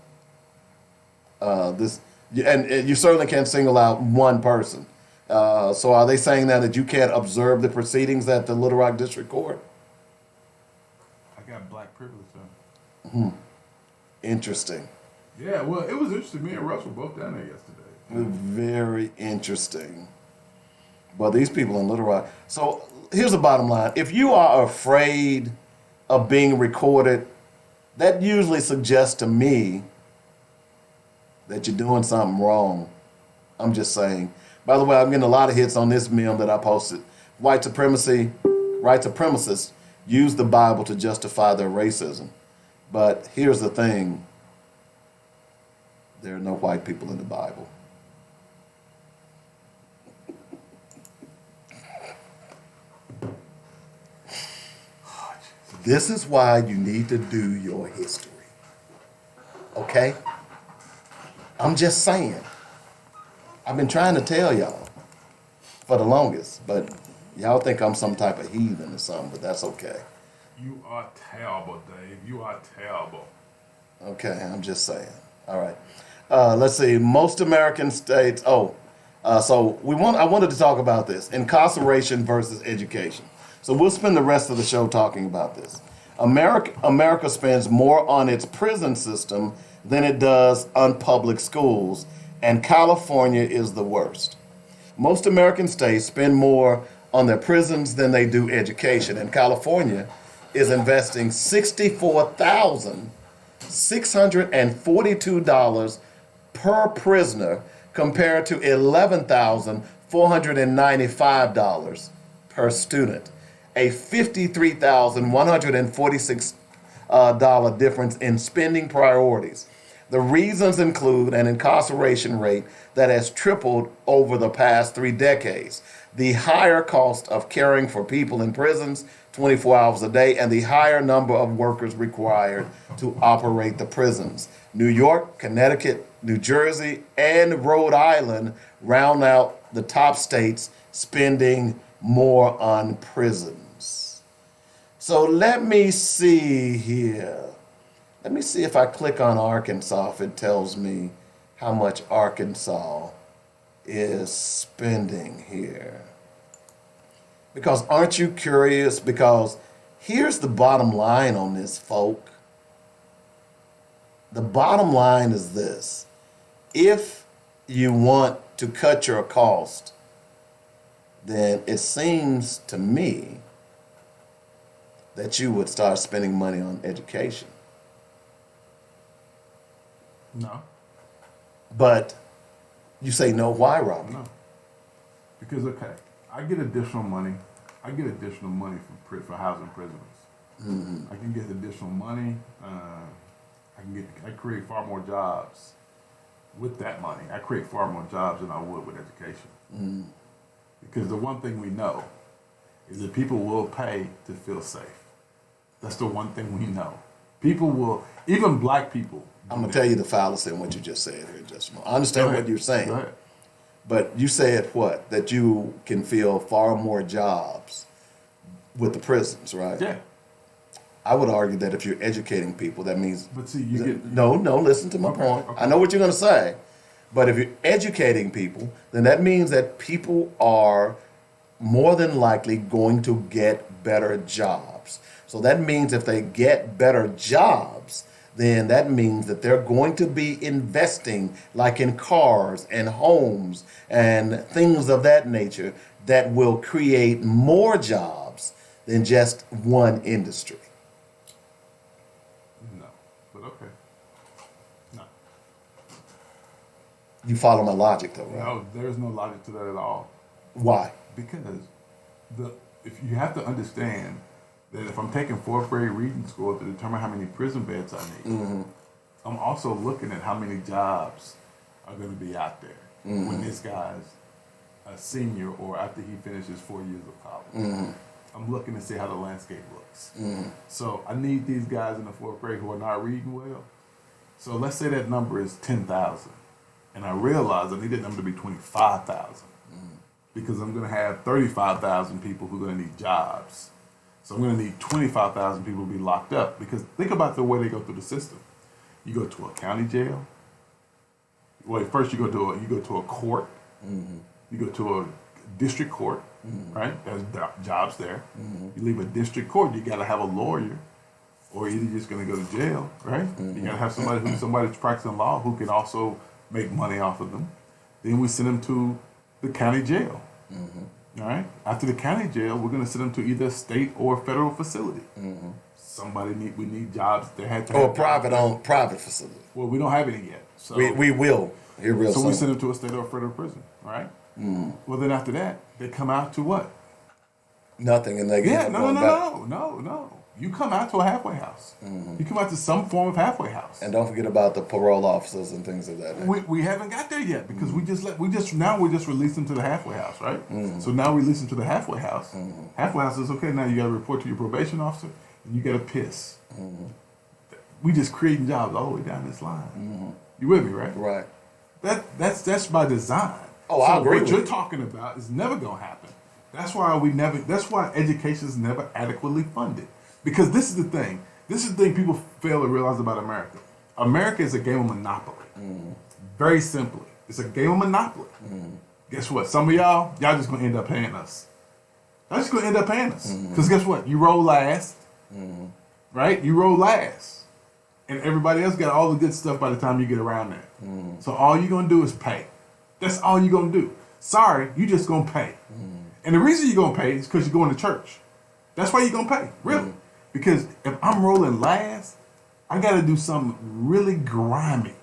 And you certainly can't single out one person. So are they saying that you can't observe the proceedings at the Little Rock District Court? I got black privilege, though. Interesting. Yeah, well, it was interesting. Me and Russ were both down there yesterday. Very interesting. But these people in Little Rock. So here's the bottom line. If you are afraid of being recorded, that usually suggests to me that you're doing something wrong. I'm just saying. By the way, I'm getting a lot of hits on this meme that I posted. White supremacists use the Bible to justify their racism. But here's the thing. There are no white people in the Bible. This is why you need to do your history. Okay? I'm just saying. I've been trying to tell y'all for the longest, but y'all think I'm some type of heathen or something, but that's okay. You are terrible, Dave. You are terrible. Okay, I'm just saying. All right. Let's see. Most American states. I wanted to talk about this: incarceration versus education. So we'll spend the rest of the show talking about this. America spends more on its prison system than it does on public schools, and California is the worst. Most American states spend more on their prisons than they do education, and California is investing $64,642 per prisoner compared to $11,495 per student, a $53,146 difference in spending priorities. The reasons include an incarceration rate that has tripled over the past 3 decades, the higher cost of caring for people in prisons 24 hours a day, and the higher number of workers required to operate the prisons. New York, Connecticut, New Jersey, and Rhode Island round out the top states spending more on prisons. So let me see here. Let me see if I click on Arkansas, if it tells me how much Arkansas is spending here. Because aren't you curious? Because here's the bottom line on this, folk. The bottom line is this. If you want to cut your cost, then it seems to me that you would start spending money on education. No. But you say no, why, Robbie? No. Because, okay, I get additional money. I get additional money for housing prisoners. Mm-hmm. I can get additional money. I create far more jobs with that money. I create far more jobs than I would with education. Mm-hmm. Because the one thing we know is that people will pay to feel safe. That's the one thing we know. People will, even black people. I'm going to tell you the fallacy in what you just said here just a moment. I understand what you're saying. Go ahead. But you said what? That you can fill far more jobs with the prisons, right? Yeah. I would argue that if you're educating people, that means... But see, you get... No, listen to my point. Okay. I know what you're going to say. But if you're educating people, then that means that people are more than likely going to get better jobs. So that means if they get better jobs, then that means that they're going to be investing like in cars and homes and things of that nature that will create more jobs than just one industry. No, but okay. No. You follow my logic though, right? No, there's no logic to that at all. Why? Because if you have to understand that if I'm taking fourth grade reading score to determine how many prison beds I need, Mm-hmm. I'm also looking at how many jobs are going to be out there Mm-hmm. when this guy's a senior or after he finishes 4 years of college. Mm-hmm. I'm looking to see how the landscape looks. Mm-hmm. So I need these guys in the fourth grade who are not reading well. So let's say that number is 10,000. And I realize I need that number to be 25,000 because I'm going to have 35,000 people who are going to need jobs. So I'm going to need 25,000 people to be locked up because think about the way they go through the system. You go to a county jail. Well, first you go to a court. Mm-hmm. You go to a district court, Mm-hmm. right? There's jobs there. Mm-hmm. You leave a district court, you got to have a lawyer, or you're just going to go to jail, right? Mm-hmm. You got to have somebody who's practicing law who can also make money off of them. Then we send them to the county jail. Mm-hmm. All right. After the county jail, we're going to send them to either a state or a federal facility. Mm-hmm. We need jobs. They had to Or have private facility. Well, we don't have any yet. So We will. Here real so soon. we send them to a state or a federal prison, right? Mm-hmm. Well, then after that, they come out to what? Nothing, and they get Yeah, going back. no. You come out to a halfway house. You come out to some form of halfway house. And don't forget about the parole officers and things of that nature. We haven't got there yet because we just release them to the halfway house, right? Mm-hmm. So now we release them to the halfway house. Halfway house is okay. Now you got to report to your probation officer and you got to piss. We just creating jobs all the way down this line. You with me, right? Right. That's by design. Oh, I agree What with you're you. talking about is never gonna happen. That's why education is never adequately funded. Because this is the thing. This is the thing people fail to realize about America. America is a game of Monopoly. Very simply. It's a game of Monopoly. Guess what? Some of y'all just gonna end up paying us. Y'all just gonna end up paying us. Because guess what? You roll last. Right? You roll last. And everybody else got all the good stuff by the time you get around there. So all you're going to do is pay. That's all you're going to do. Sorry, you just going to pay. And the reason you're going to pay is because you're going to church. That's why you're going to pay, really. Because if I'm rolling last, I got to do something really grimy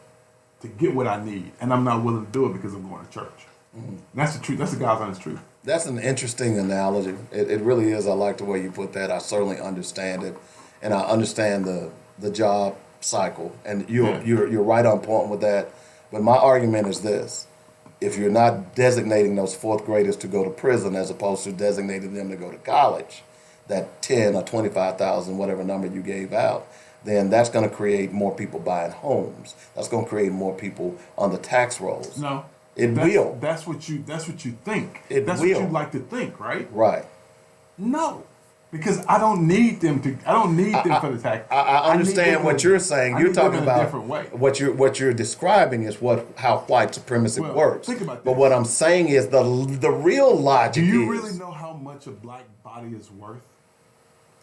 to get what I need. And I'm not willing to do it because I'm going to church. And that's the truth. That's the God's honest truth. That's an interesting analogy. It really is. I like the way you put that. I certainly understand it. And I understand the job cycle. And you're right on point with that. But my argument is this. If you're not designating those fourth graders to go to prison as opposed to designating them to go to college, that 10 or 25,000, whatever number you gave out, then that's going to create more people buying homes. That's going to create more people on the tax rolls. No, will. That's what you think. That's will. what you like to think, right? Right. No, because I don't need them to. I don't need them for the tax. I understand what you're saying. You're talking about a different way. What you're describing is how white supremacy works. Think about But this. what I'm saying is the real logic. Do you is, really know how much a black body is worth?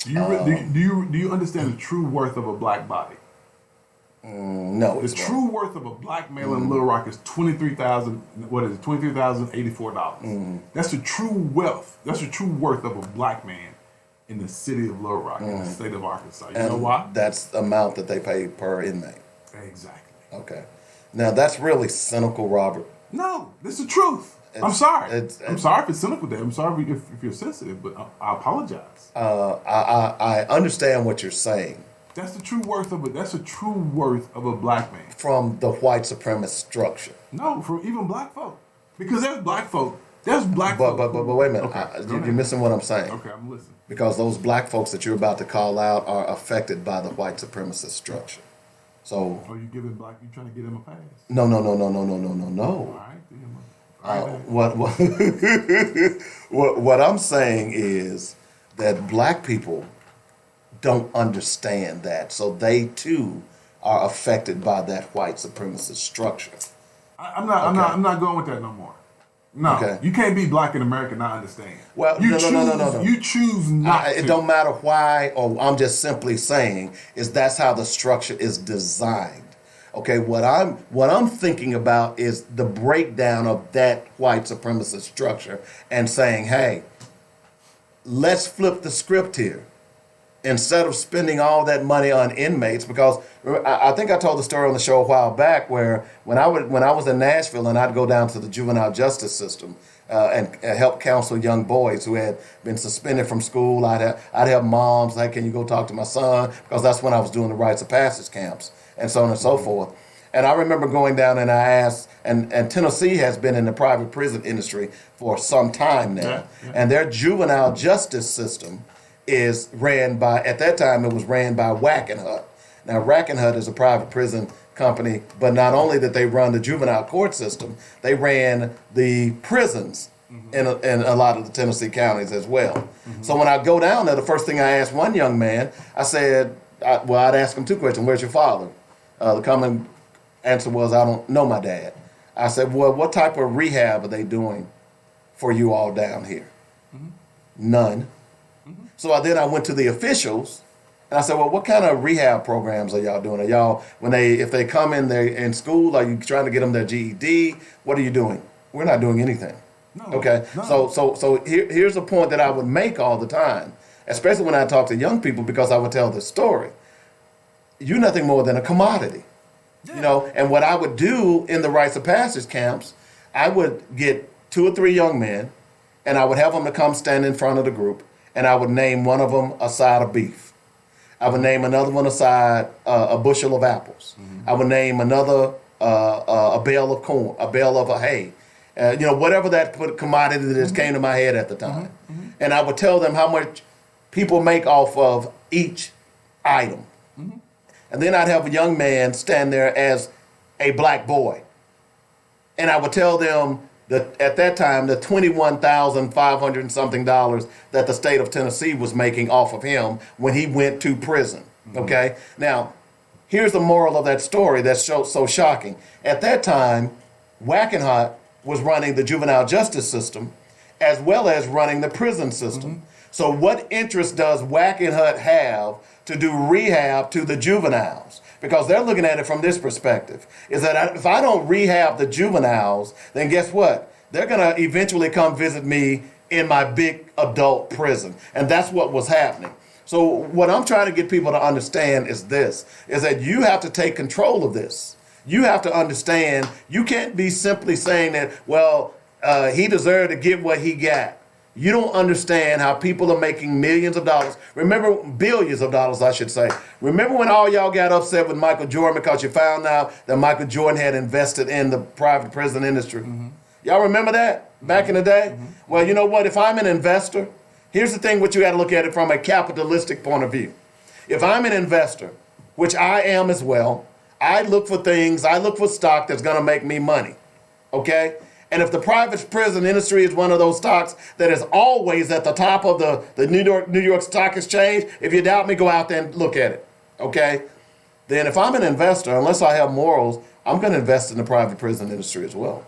Do you understand the true worth of a black body? No. The true worth of a black male in Little Rock is $23,000. What is it? $23,084. That's the true wealth. That's the true worth of a black man in the city of Little Rock, in the state of Arkansas. You know why? That's the amount that they pay per inmate. Exactly. Okay. Now that's really cynical, Robert. No, this is the truth. I'm sorry. I'm sorry if it's cynical, Dave. I'm sorry if you're sensitive, but I apologize. I understand what you're saying. That's the true worth of it. That's the true worth of a black man. From the white supremacist structure. No, from even black folk. Because there's black folk. There's black folk. But wait a minute. Okay, You're missing what I'm saying. Okay, I'm listening. Because those black folks that you're about to call out are affected by the white supremacist structure. So. Oh, you trying to give him a pass? No. All right, What I'm saying is that black people don't understand that, so they too are affected by that white supremacist structure. I'm not going with that no more. No, Okay. You can't be black in America and not understand. Well, you no. You choose not to. It don't matter why, or I'm just simply saying is that's how the structure is designed. Okay, what I'm thinking about is the breakdown of that white supremacist structure and saying, hey, let's flip the script here. Instead of spending all that money on inmates, because I think I told the story on the show a while back where when I was in Nashville and I'd go down to the juvenile justice system and help counsel young boys who had been suspended from school, I'd have moms like, can you go talk to my son? Because that's when I was doing the rites of passage camps and so on and so forth. And I remember going down and I asked, and Tennessee has been in the private prison industry for some time now, and their juvenile justice system is ran by, at that time it was ran by Wackenhut. Now Wackenhut is a private prison company, but not only did they run the juvenile court system, they ran the prisons in a lot of the Tennessee counties as well. So when I go down there, the first thing I asked one young man, I said, I'd ask him two questions. Where's your father? The common answer was, I don't know my dad. I said, well, what type of rehab are they doing for you all down here? None. So I went to the officials and I said, well, what kind of rehab programs are y'all doing? Are y'all, if they come in there in school, are you trying to get them their GED? What are you doing? We're not doing anything. No, Okay. no. So here's a point that I would make all the time, especially when I talk to young people, because I would tell this story. You're nothing more than a commodity. Yeah. And what I would do in the rites of passage camps, I would get 2 or 3 young men and I would have them to come stand in front of the group. And I would name one of them a side of beef. I would name another one a side, a bushel of apples. I would name another a bale of corn, a bale of hay. Whatever that commodity that just came to my head at the time. And I would tell them how much people make off of each item. And then I'd have a young man stand there as a black boy. And I would tell them that at that time, the $21,500 and something that the state of Tennessee was making off of him when he went to prison. Okay? Now, here's the moral of that story that's so shocking. At that time, Wackenhut was running the juvenile justice system as well as running the prison system. So what interest does Wackenhut have to do rehab to the juveniles? Because they're looking at it from this perspective, is that if I don't rehab the juveniles, then guess what? They're going to eventually come visit me in my big adult prison. And that's what was happening. So what I'm trying to get people to understand is this, is that you have to take control of this. You have to understand, you can't be simply saying that, well, he deserved to get what he got. You don't understand how people are making millions of dollars. Remember, billions of dollars, I should say. Remember when all y'all got upset with Michael Jordan because you found out that Michael Jordan had invested in the private prison industry? Y'all remember that back in the day? Well, you know what? If I'm an investor Here's the thing, what you got to look at it from a capitalistic point of view. If I'm an investor, which I am as well, I look for stock that's going to make me money, okay? And if the private prison industry is one of those stocks that is always at the top of the New York Stock Exchange, if you doubt me, go out there and look at it, okay? Then if I'm an investor, unless I have morals, I'm going to invest in the private prison industry as well.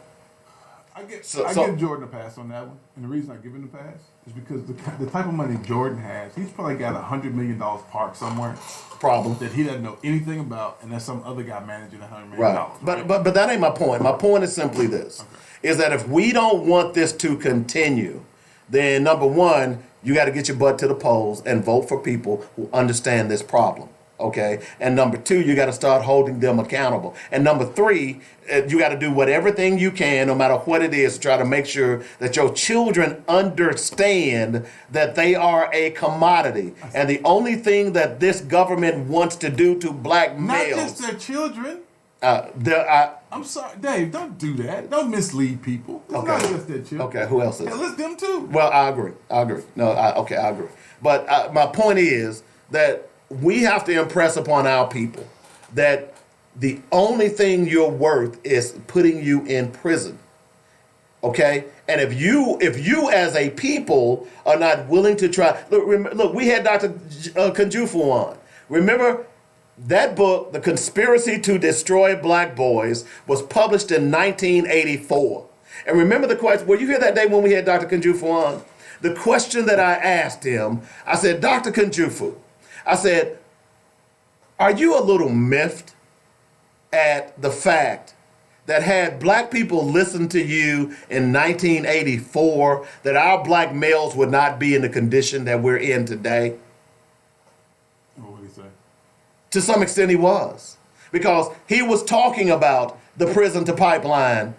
I give Jordan a pass on that one, and the reason I give him a pass is because the type of money Jordan has, he's probably got $100 million parked somewhere. Problem that he doesn't know anything about, and that's some other guy managing $100 million. Right. But that ain't my point. My point is simply this: is that if we don't want this to continue, then number one, you got to get your butt to the polls and vote for people who understand this problem. Okay, and number two, you got to start holding them accountable. And number three, you got to do everything you can, no matter what it is, to try to make sure that your children understand that they are a commodity. And the only thing that this government wants to do to black males, not just their children. I'm sorry, Dave. Don't do that. Don't mislead people. It's not just their children. Okay, who else is? Yeah, let's them too. Well, I agree. No, I agree. But my point is that we have to impress upon our people that the only thing you're worth is putting you in prison. Okay? And if you as a people are not willing to try, look, we had Dr. Kunjufu on. Remember that book, The Conspiracy to Destroy Black Boys, was published in 1984. And remember the question, were you here that day when we had Dr. Kunjufu on? The question that I asked him, I said, Dr. Kunjufu, I said, are you a little miffed at the fact that had black people listened to you in 1984, that our black males would not be in the condition that we're in today? What did he say? To some extent he was. Because he was talking about the prison to pipeline,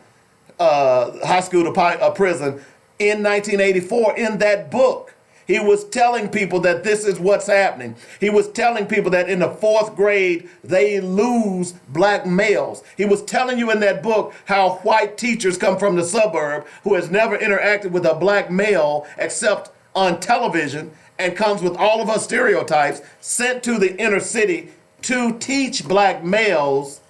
high school to prison in 1984 in that book. He was telling people that this is what's happening. He was telling people that in the 4th grade, they lose black males. He was telling you in that book how white teachers come from the suburb who has never interacted with a black male except on television and comes with all of her stereotypes, sent to the inner city to teach black males,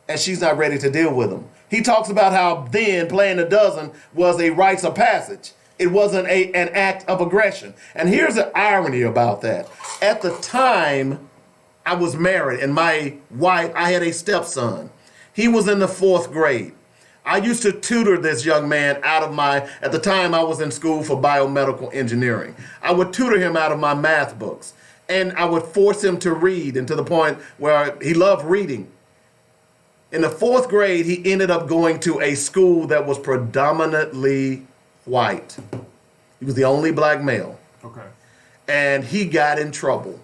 and she's not ready to deal with them. He talks about how then playing a dozen was a rites of passage. It wasn't an act of aggression. And here's the irony about that. At the time I was married and my wife, I had a stepson. He was in the 4th grade. I used to tutor this young man at the time I was in school for biomedical engineering. I would tutor him out of my math books. And I would force him to read, and to the point where he loved reading. In the 4th grade, he ended up going to a school that was predominantly white. He was the only black male. Okay. And he got in trouble.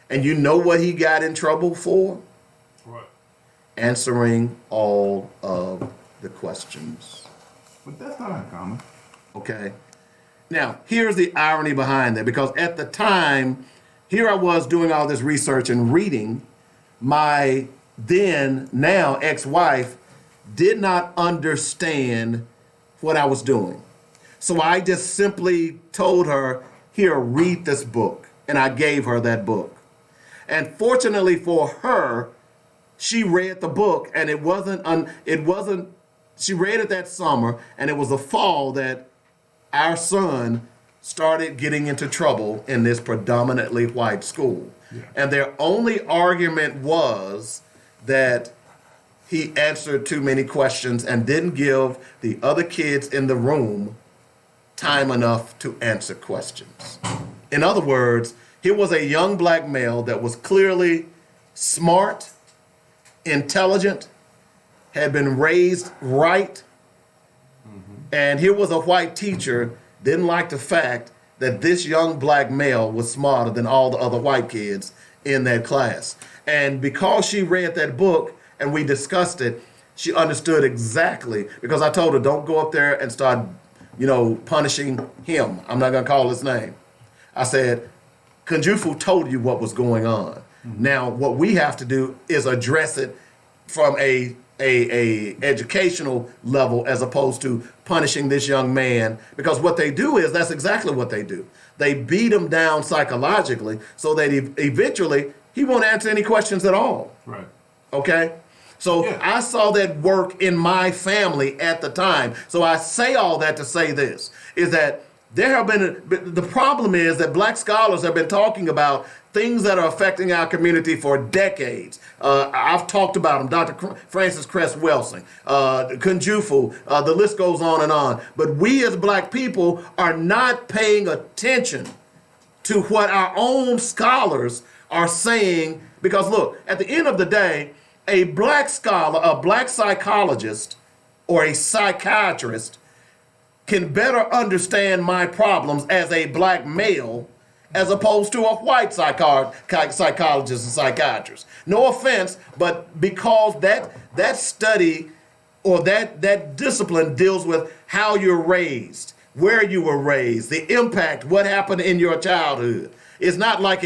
And you know what he got in trouble for? What? Answering all of the questions. But that's not uncommon. Okay. Now, here's the irony behind that, because at the time, here I was doing all this research and reading. My now ex-wife did not understand what I was doing. So I just simply told her, here, read this book. And I gave her that book. And fortunately for her, she read the book, and she read it that summer, and it was the fall that our son started getting into trouble in this predominantly white school. Yeah. And their only argument was that he answered too many questions and didn't give the other kids in the room time enough to answer questions. In other words, he was a young black male that was clearly smart, intelligent, had been raised right, and here was a white teacher, didn't like the fact that this young black male was smarter than all the other white kids in that class. And because she read that book and we discussed it, she understood exactly, because I told her, don't go up there and start, punishing him. I'm not going to call his name. I said, Kunjufu told you what was going on. Mm-hmm. Now, what we have to do is address it from a a educational level as opposed to punishing this young man, because what they do is that's exactly what they do. They beat him down psychologically so that eventually he won't answer any questions at all. Right. Okay? So Yeah. I saw that work in my family at the time. So I say all that to say this, is that there have been, the problem is that black scholars have been talking about things that are affecting our community for decades. I've talked about them, Dr. Francis Cress Welsing, Kunjufu, the list goes on and on. But we as black people are not paying attention to what our own scholars are saying, because look, at the end of the day, a black scholar, a black psychologist, or a psychiatrist can better understand my problems as a black male as opposed to a white psychologist and psychiatrist. No offense, but because that study or that discipline deals with how you're raised, where you were raised, the impact, what happened in your childhood. It's not like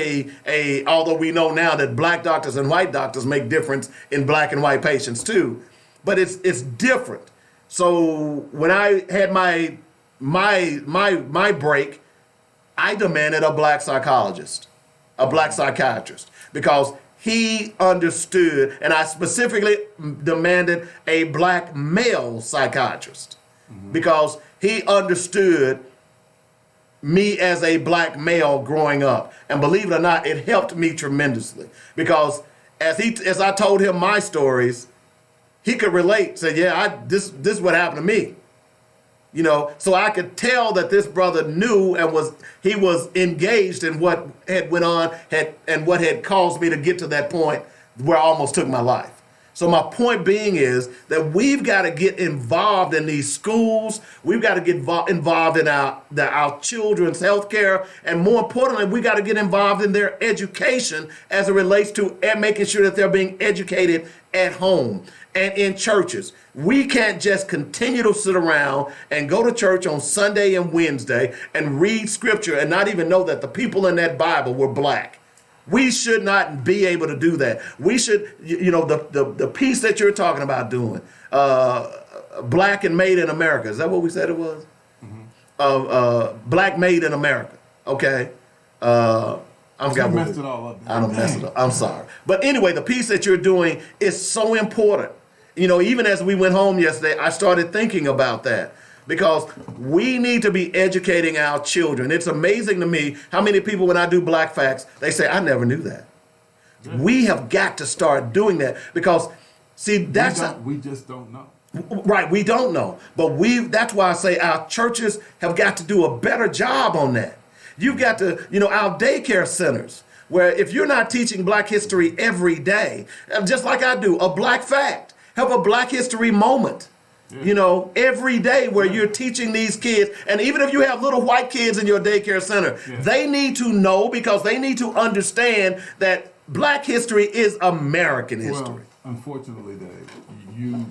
although we know now that black doctors and white doctors make difference in black and white patients too, but it's different. So when I had my break, I demanded a black psychologist, a black psychiatrist, because he understood, and I specifically demanded a black male psychiatrist, because he understood me as a black male growing up. And believe it or not, it helped me tremendously, because as I told him my stories, he could relate, say, yeah, this is what happened to me. You know, so I could tell that this brother knew and he was engaged in what had went on and what had caused me to get to that point where I almost took my life. So my point being is that we've got to get involved in these schools. We've got to get involved in our children's health care. And more importantly, we got to get involved in their education as it relates to making sure that they're being educated at home and in churches. We can't just continue to sit around and go to church on Sunday and Wednesday and read scripture and not even know that the people in that Bible were black. We should not be able to do that. We should, the piece that you're talking about doing, Black and Made in America. Is that what we said it was? Mm-hmm. Black Made in America. Okay. I messed it all up. I don't mess it up. I'm sorry. But anyway, the piece that you're doing is so important. You know, even as we went home yesterday, I started thinking about that, because we need to be educating our children. It's amazing to me how many people, when I do Black Facts, they say, I never knew that. Yeah. We have got to start doing that, because, see, we just don't know. Right, we don't know. But that's why I say our churches have got to do a better job on that. You've got to, our daycare centers, where if you're not teaching Black history every day, just like I do, a Black Fact, have a Black history moment. Yeah. Every day where you're teaching these kids, and even if you have little white kids in your daycare center, they need to know, because they need to understand that Black history is American history. Well, unfortunately, Dave,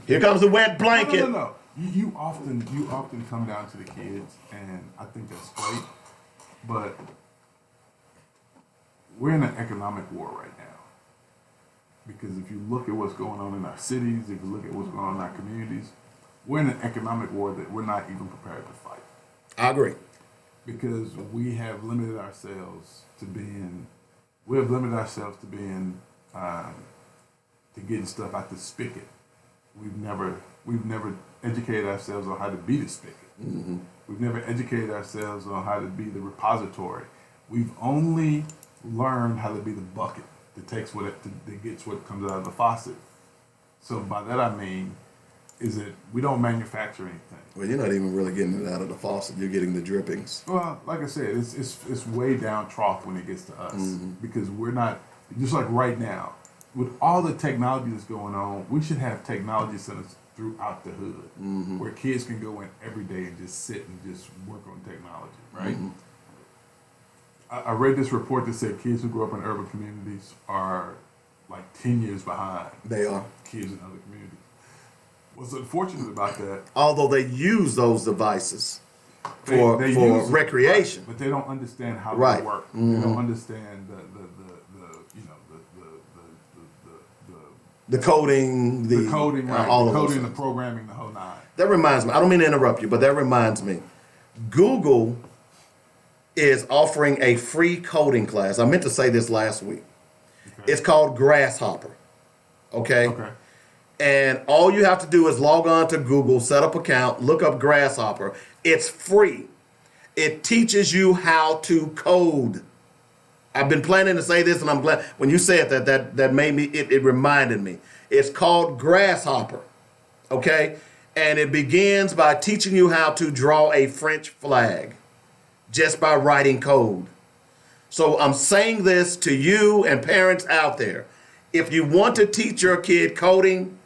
here comes the wet blanket. No. You often come down to the kids, and I think that's great, but we're in an economic war right now. Because if you look at what's going on in our cities, if you look at what's going on in our communities, we're in an economic war that we're not even prepared to fight. I agree. Because we have limited ourselves to being, to getting stuff out the spigot. We've never educated ourselves on how to be the spigot. Mm-hmm. We've never educated ourselves on how to be the repository. We've only learned how to be the bucket that gets what comes out of the faucet. So by that I mean is that we don't manufacture anything. Well, you're not even really getting it out of the faucet. You're getting the drippings. Well, like I said, it's way down trough when it gets to us, because we're not, just like right now, with all the technology that's going on, we should have technology centers throughout the hood where kids can go in every day and just sit and just work on technology, right? Mm-hmm. I read this report that said kids who grow up in urban communities are like 10 years behind. They are. Kids in other communities. What's unfortunate about that, although they use those devices for recreation, but they don't understand how they work. Mm-hmm. They don't understand The coding, The coding, right? all The of those coding, the things. programming, the whole nine. That reminds me. I don't mean to interrupt you, but that reminds me. Google is offering a free coding class. I meant to say this last week. Okay. It's called Grasshopper. Okay? Okay. And all you have to do is log on to Google, set up an account, look up Grasshopper. It's free. It teaches you how to code. I've been planning to say this, and I'm glad when you said that made me, it reminded me. It's called Grasshopper. Okay? And it begins by teaching you how to draw a French flag just by writing code. So I'm saying this to you and parents out there. If you want to teach your kid coding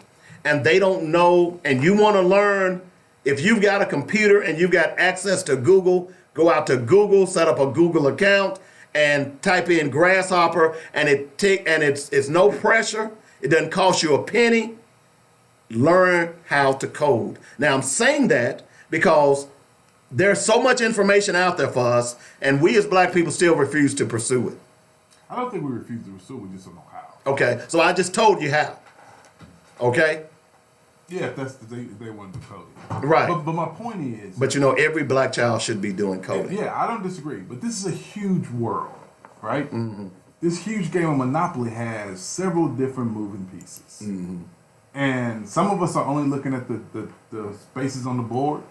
and they don't know and you want to learn, if you've got a computer and you've got access to Google, go out to Google, set up a Google account and type in Grasshopper, and it's no pressure. It doesn't cost you a penny. Learn how to code. Now I'm saying that because there's so much information out there for us, and we as black people still refuse to pursue it. I don't think we refuse to pursue. We just don't know how. Okay, so I just told you how. Okay? Yeah, if that's they want to do coding. Right. But my point is. But you know, every black child should be doing coding. Yeah, I don't disagree. But this is a huge world, right? Mm-hmm. This huge game of Monopoly has several different moving pieces. Mm-hmm. And some of us are only looking at the spaces on the board.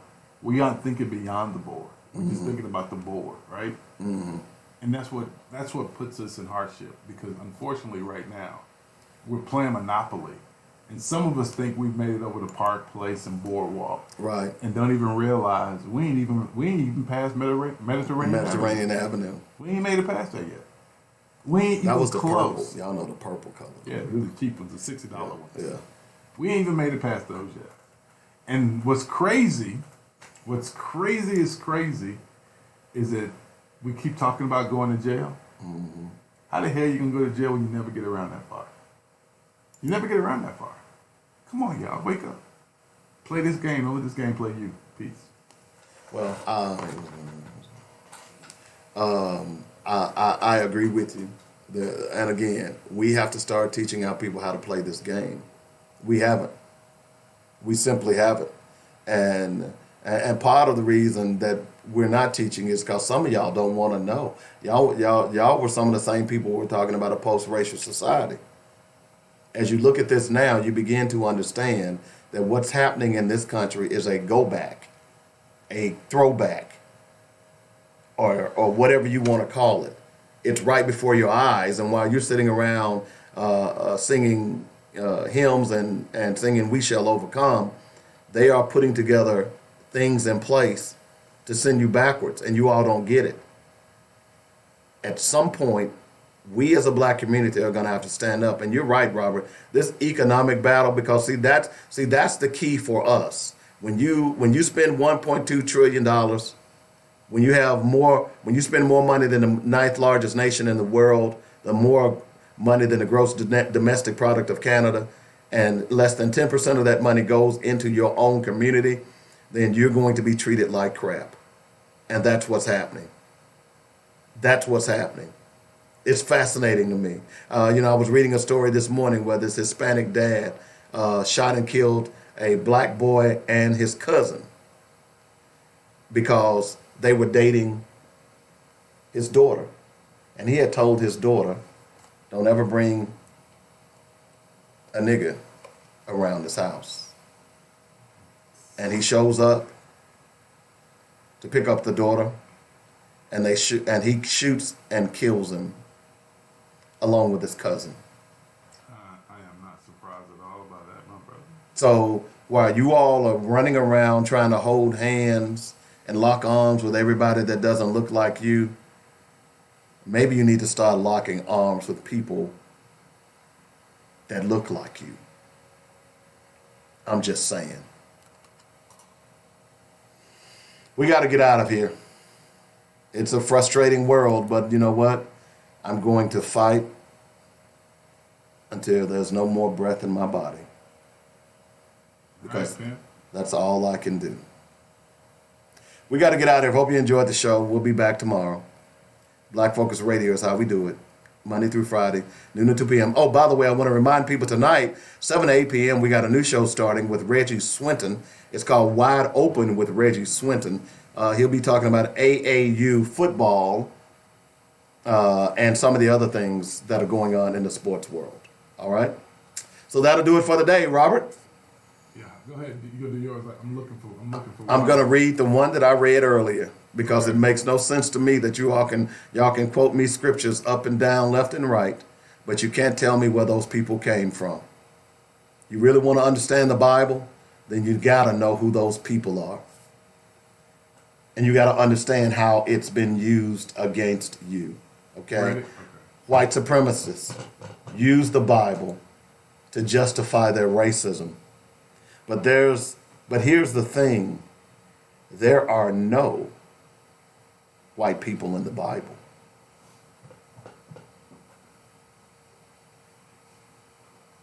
We aren't thinking beyond the board. We're just thinking about the board, right? Mm-hmm. And that's what puts us in hardship, because unfortunately right now we're playing Monopoly, and some of us think we've made it over to Park Place and Boardwalk, Right. and don't even realize we ain't even past Mediterranean Avenue. We ain't made it past that yet. We ain't That even was the close. purple. Y'all know the purple color. Yeah, really cheap ones, the $60 ones. Yeah. We ain't even made it past those yet. And what's crazy is that we keep talking about going to jail. Mm-hmm. How the hell you gonna go to jail when you never get around that far? You never get around that far. Come on, y'all, wake up. Play this game. Don't let this game play you. Peace. Well, I agree with you. And again, we have to start teaching our people how to play this game. We haven't. We simply haven't. And part of the reason that we're not teaching is because some of y'all don't want to know. Y'all were some of the same people we're talking about a post-racial society. As you look at this now, you begin to understand that what's happening in this country is a go back, a throwback, or whatever you want to call it. It's right before your eyes, and while you're sitting around singing hymns and singing "We Shall Overcome," they are putting together things in place to send you backwards, and you all don't get it. At some point, we as a black community are going to have to stand up. And you're right, Robert. This economic battle, because that's the key for us. When you spend $1.2 trillion, when you spend more money than the ninth largest nation in the world, the more money than the gross domestic product of Canada, and less than 10% of that money goes into your own community, then you're going to be treated like crap. And that's what's happening. That's what's happening. It's fascinating to me. I was reading a story this morning where this Hispanic dad shot and killed a black boy and his cousin because they were dating his daughter. And he had told his daughter, don't ever bring a nigga around this house. And he shows up to pick up the daughter, and he shoots and kills him along with his cousin. I am not surprised at all about that, my brother. So while you all are running around trying to hold hands and lock arms with everybody that doesn't look like you, maybe you need to start locking arms with people that look like you. I'm just saying. We got to get out of here. It's a frustrating world, but you know what? I'm going to fight until there's no more breath in my body. Because that's all I can do. We got to get out of here. Hope you enjoyed the show. We'll be back tomorrow. Black Focus Radio is how we do it. Monday through Friday, noon to 2 p.m. Oh, by the way, I want to remind people tonight, 7 to 8 p.m., we got a new show starting with Reggie Swinton. It's called Wide Open with Reggie Swinton. He'll be talking about AAU football and some of the other things that are going on in the sports world. All right? So that'll do it for the day, Robert. Yeah, go ahead. You go do yours. I'm looking for. I'm going to read the one that I read earlier because it makes no sense to me that y'all can quote me scriptures up and down, left and right, but you can't tell me where those people came from. You really want to understand the Bible? Then you got to know who those people are. And you got to understand how it's been used against you. Okay? Right. Okay. White supremacists use the Bible to justify their racism. But here's the thing. There are no white people in the Bible.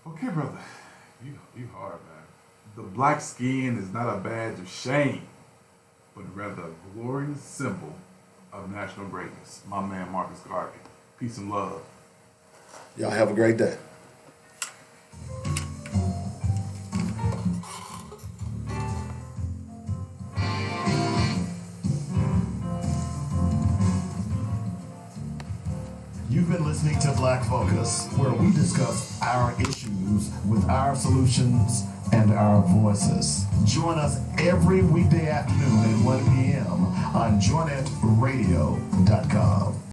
Okay, brother. You hard, man. The black skin is not a badge of shame, but rather a glorious symbol of national greatness. My man Marcus Garvey. Peace and love. Y'all have a great day. You've been listening to Black Focus, where we discuss our issues with our solutions and our voices. Join us every weekday afternoon at 1 p.m. on JoinetRadio.com.